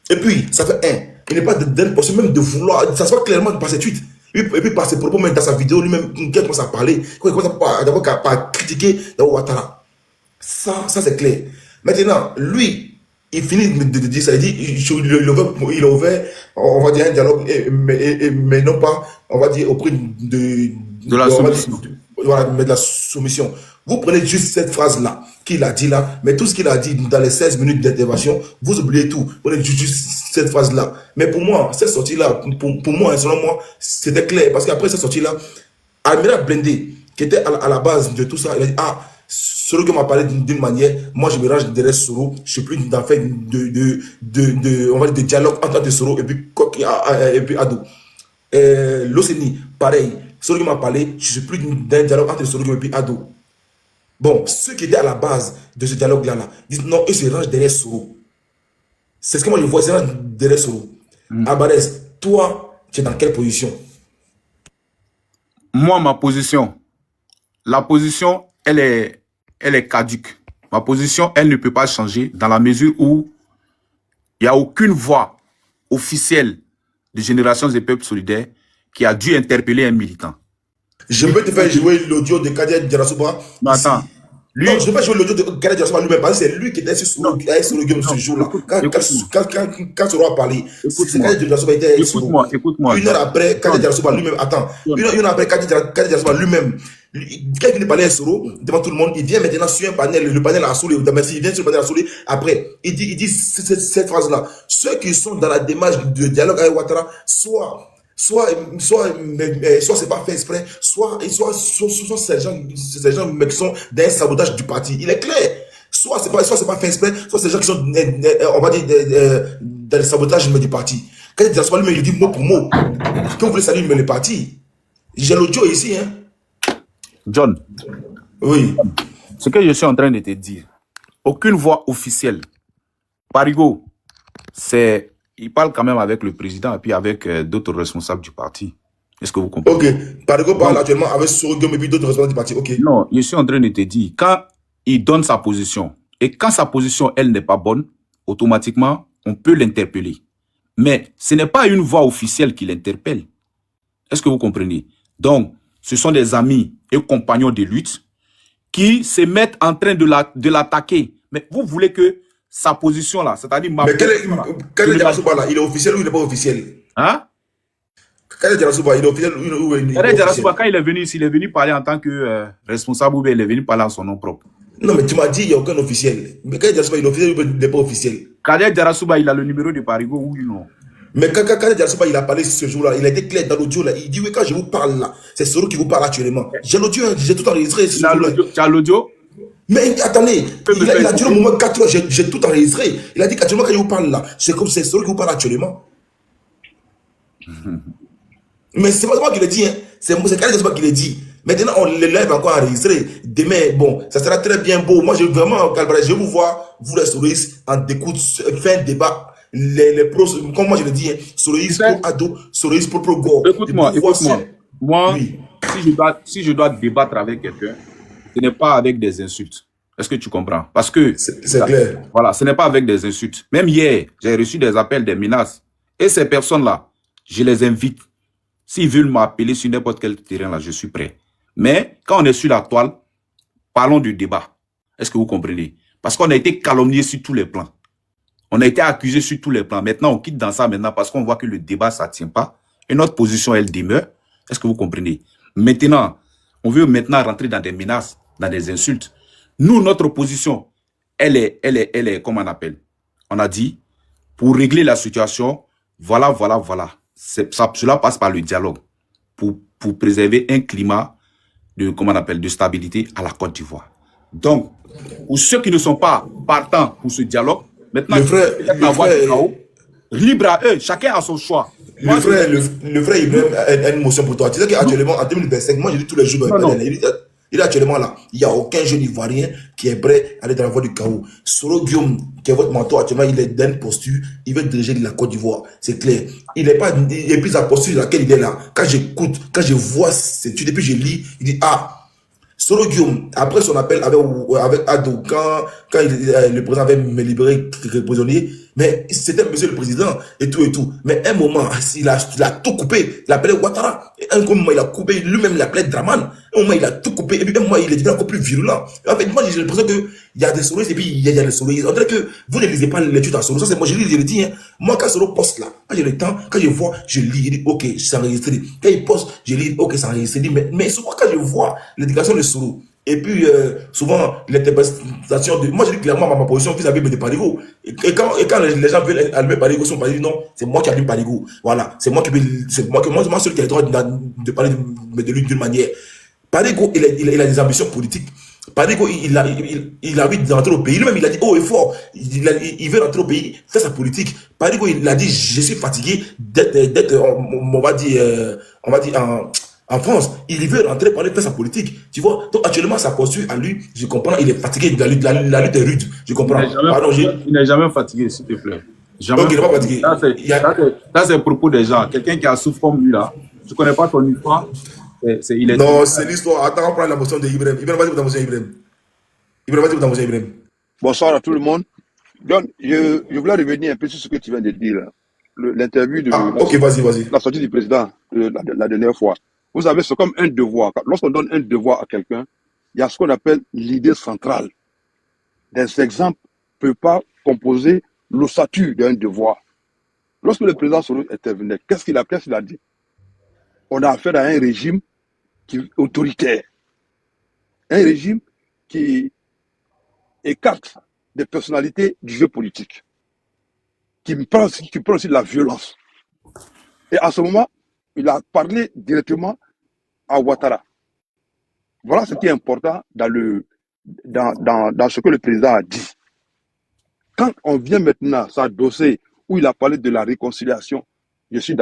Et puis, ça fait il n'est pas dans une posture même de vouloir, ça se voit clairement par ses tweets. Et puis par ses propos, même dans sa vidéo, lui-même, il commence à parler, il commence à critiquer Ouattara. Ça c'est clair. Maintenant, lui, il finit de dire ça, il dit, il a ouvert, on va dire un dialogue, mais non pas, on va dire, au prix de la soumission. Voilà, mais de la soumission. Vous prenez juste cette phrase-là, qu'il a dit là, mais tout ce qu'il a dit dans les 16 minutes d'intervention, vous oubliez tout. Vous prenez juste cette phrase-là. Mais pour moi, cette sortie-là, pour moi, selon moi, c'était clair. Parce qu'après cette sortie-là, Almira Blendé, qui était à la base de tout ça, il a dit, Soro m'a parlé d'une manière, moi je me range derrière Soro, je suis plus dans fait on va dire de dialogue entre Soro et puis Ado. L'Océanie, pareil. Soro m'a parlé, je suis plus d'un dialogue entre Soro et puis Ado. Bon, ceux qui étaient à la base de ce dialogue-là, disent non, ils se rangent derrière Soro. C'est ce que moi je vois, ils se rangent derrière Soro. Abarès, toi, tu es dans quelle position? Moi, la position, elle est caduque. Ma position, elle ne peut pas changer dans la mesure où il n'y a aucune voix officielle de Génération des Peuples Solidaires qui a dû interpeller un militant. Je peux te faire jouer l'audio de Kadia Djarasouba. Mais attends. Non, je ne vais pas jouer l'audio de Kadia Djarasouba lui-même parce que c'est lui qui était sur le game ce jour-là. Quand Soro a parlé, c'est Kadia Djarasouba était sur le Écoute-moi. Une heure après, Kadia Djarasouba lui-même, attends. Une heure après, Kadia Djarasouba lui-même, quand il parlait à Soro, devant tout le monde, il vient maintenant sur un panel, le panel a saoulé, il vient sur le panel a saoulé. Après, il dit cette phrase-là. Ceux qui sont dans la démarche de dialogue avec Ouattara, soit c'est pas fait exprès, soit ces gens qui sont dans un sabotage du parti. Il est clair. Soit c'est pas fait exprès, soit ces gens qui sont, on va dire, dans le sabotage du parti. Quand il dit ça, lui, il dit mot pour mot. Quand vous voulez saluer le parti, j'ai l'audio ici, hein. John. Oui. Ce que je suis en train de te dire, aucune voix officielle. Parigo, il parle quand même avec le président et puis avec d'autres responsables du parti. Est-ce que vous comprenez? Ok. Parigo parle actuellement avec Soro et puis d'autres responsables du parti. Ok. Non, je suis en train de te dire, quand il donne sa position, et quand sa position, elle n'est pas bonne, automatiquement, on peut l'interpeller. Mais ce n'est pas une voix officielle qui l'interpelle. Est-ce que vous comprenez? Donc, ce sont des amis et compagnons de lutte qui se mettent en train de l'attaquer. Mais vous voulez que sa position là, c'est-à-dire ma Mais position quel est Diarra là? Il est officiel ou il n'est pas officiel? Hein? Quel est Diarra? Il est officiel ou il n'est pas officiel? Quand il est venu ici, il est venu parler en tant que responsable ou bien il est venu parler en son nom propre. Non, mais tu m'as dit qu'il n'y a aucun officiel. Mais Kader Diarra, il est officiel ou il n'est pas officiel? Kader Diarra, il a le numéro de Parigo, oui ou non? Mais quand Kader Diarra, il a parlé ce jour-là, il a été clair dans l'audio là. Il dit oui, quand je vous parle là, c'est Soro qui vous parle actuellement. J'ai l'audio, j'ai tout enregistré. Tu as l'audio? Mais attendez, il a dit au moment 4 heures, j'ai tout enregistré. Il a dit qu'actuellement, quand je vous parle là, c'est comme c'est Soro qui vous parle actuellement. Mais c'est pas moi qui le dis, hein. C'est Kader Diarra qui le dit. Maintenant, on le lève encore enregistré. Demain, bon, ça sera très bien beau. Moi, je vais vraiment, je vous voir, vous les souristes, en écoute, faire un débat. Les pros, comme moi je le dis, hein, souristes pro ado, souristes pro go. Écoute-moi. Moi, oui. si je dois débattre avec quelqu'un, ce n'est pas avec des insultes. Est-ce que tu comprends? Parce que c'est clair. Voilà, ce n'est pas avec des insultes. Même hier, j'ai reçu des appels, des menaces. Et ces personnes-là, je les invite. S'ils veulent m'appeler sur n'importe quel terrain, là, je suis prêt. Mais quand on est sur la toile, parlons du débat. Est-ce que vous comprenez? Parce qu'on a été calomnié sur tous les plans. On a été accusé sur tous les plans. Maintenant, on quitte dans ça maintenant parce qu'on voit que le débat, ça ne tient pas. Et notre position, elle demeure. Est-ce que vous comprenez? Maintenant, on veut maintenant rentrer dans des menaces, dans des insultes. Nous, notre position, elle est, comment on appelle? On a dit, pour régler la situation, voilà. Cela passe par le dialogue. Pour préserver un climat de, comment on appelle, de stabilité à la Côte d'Ivoire. Donc, pour ceux qui ne sont pas partants pour ce dialogue, maintenant, libre à eux, chacun a son choix. Le frère, il a une motion pour toi. Tu sais qu'actuellement, en 2025, moi, je dis tous les jours, il est actuellement là. Il n'y a aucun jeune Ivoirien qui est prêt à aller dans la voie du chaos. Soro Guillaume, qui est votre mentor actuellement, il est dans une posture, il veut diriger la Côte d'Ivoire. C'est clair. Il n'est pas, et puis sa posture dans laquelle il est là, quand j'écoute, quand je vois cette étude, et puis je lis, il dit, Soro Guillaume, après son appel avec Ado, quand le président avait me libéré prisonnier, mais c'était monsieur le président et tout. Mais un moment, il a tout coupé. Il appelait Ouattara. Un moment, il a coupé. Lui-même, il appelait Draman. Un moment, il a tout coupé. Et puis, un moment, il est devenu encore plus virulent. En fait, moi, j'ai l'impression qu'il y a des souris et puis il y a des souris. On dirait que vous ne lisez pas l'étude en Soro. Ça, c'est moi, je le dis. Hein. Moi, quand Soro poste là, quand j'ai le temps, quand je vois, je lis. Il dit, OK, c'est enregistré. Quand il poste, je lis, OK, c'est enregistré. Mais souvent, quand je vois l'éducation de Soro, et puis, souvent, l'interprétation de... Moi, je dis clairement ma position vis-à-vis de Parigo. Et quand les gens veulent allumer Parigo, ils disent non, c'est moi qui allume Parigo. Voilà, c'est moi seul qui a le droit de parler de lui d'une manière. Parigo, il a des ambitions politiques. Parigo, il a envie d'entrer au pays. Lui-même, il a dit haut et fort. Il veut rentrer au pays, faire sa politique. Parigo, il a dit, je suis fatigué d'être on va dire, en France, il veut rentrer pour aller faire sa politique. Tu vois, donc actuellement, sa posture à lui, je comprends, il est fatigué. La lutte est rude. Je comprends. Il n'est jamais fatigué, s'il te plaît. Jamais. Donc, il n'est pas fatigué. Ça, c'est le propos des gens. Quelqu'un qui a souffert comme lui, là, tu ne connais pas ton histoire. Non, c'est l'histoire. Attends, on prend la motion de Ibrahim. Ibrahim, vas-y pour ta motion, Ibrahim. Ibrahim, vas-y pour ta motion, Ibrahim. Bonsoir à tout le monde. John, je voulais revenir un peu sur ce que tu viens de dire, là. L'interview de la sortie du président la dernière fois. Vous savez, c'est comme un devoir. Lorsqu'on donne un devoir à quelqu'un, il y a ce qu'on appelle l'idée centrale. Des exemples ne peuvent pas composer l'ossature d'un devoir. Lorsque le président Soro intervenait, qu'est-ce qu'il a dit? On a affaire à un régime autoritaire. Un régime qui écarte des personnalités du jeu politique. Qui prend aussi de la violence. Et à ce moment, il a parlé directement à Ouattara. Voilà ce qui est important dans ce que le président a dit. Quand on vient maintenant s'adosser où il a parlé de la réconciliation, je suis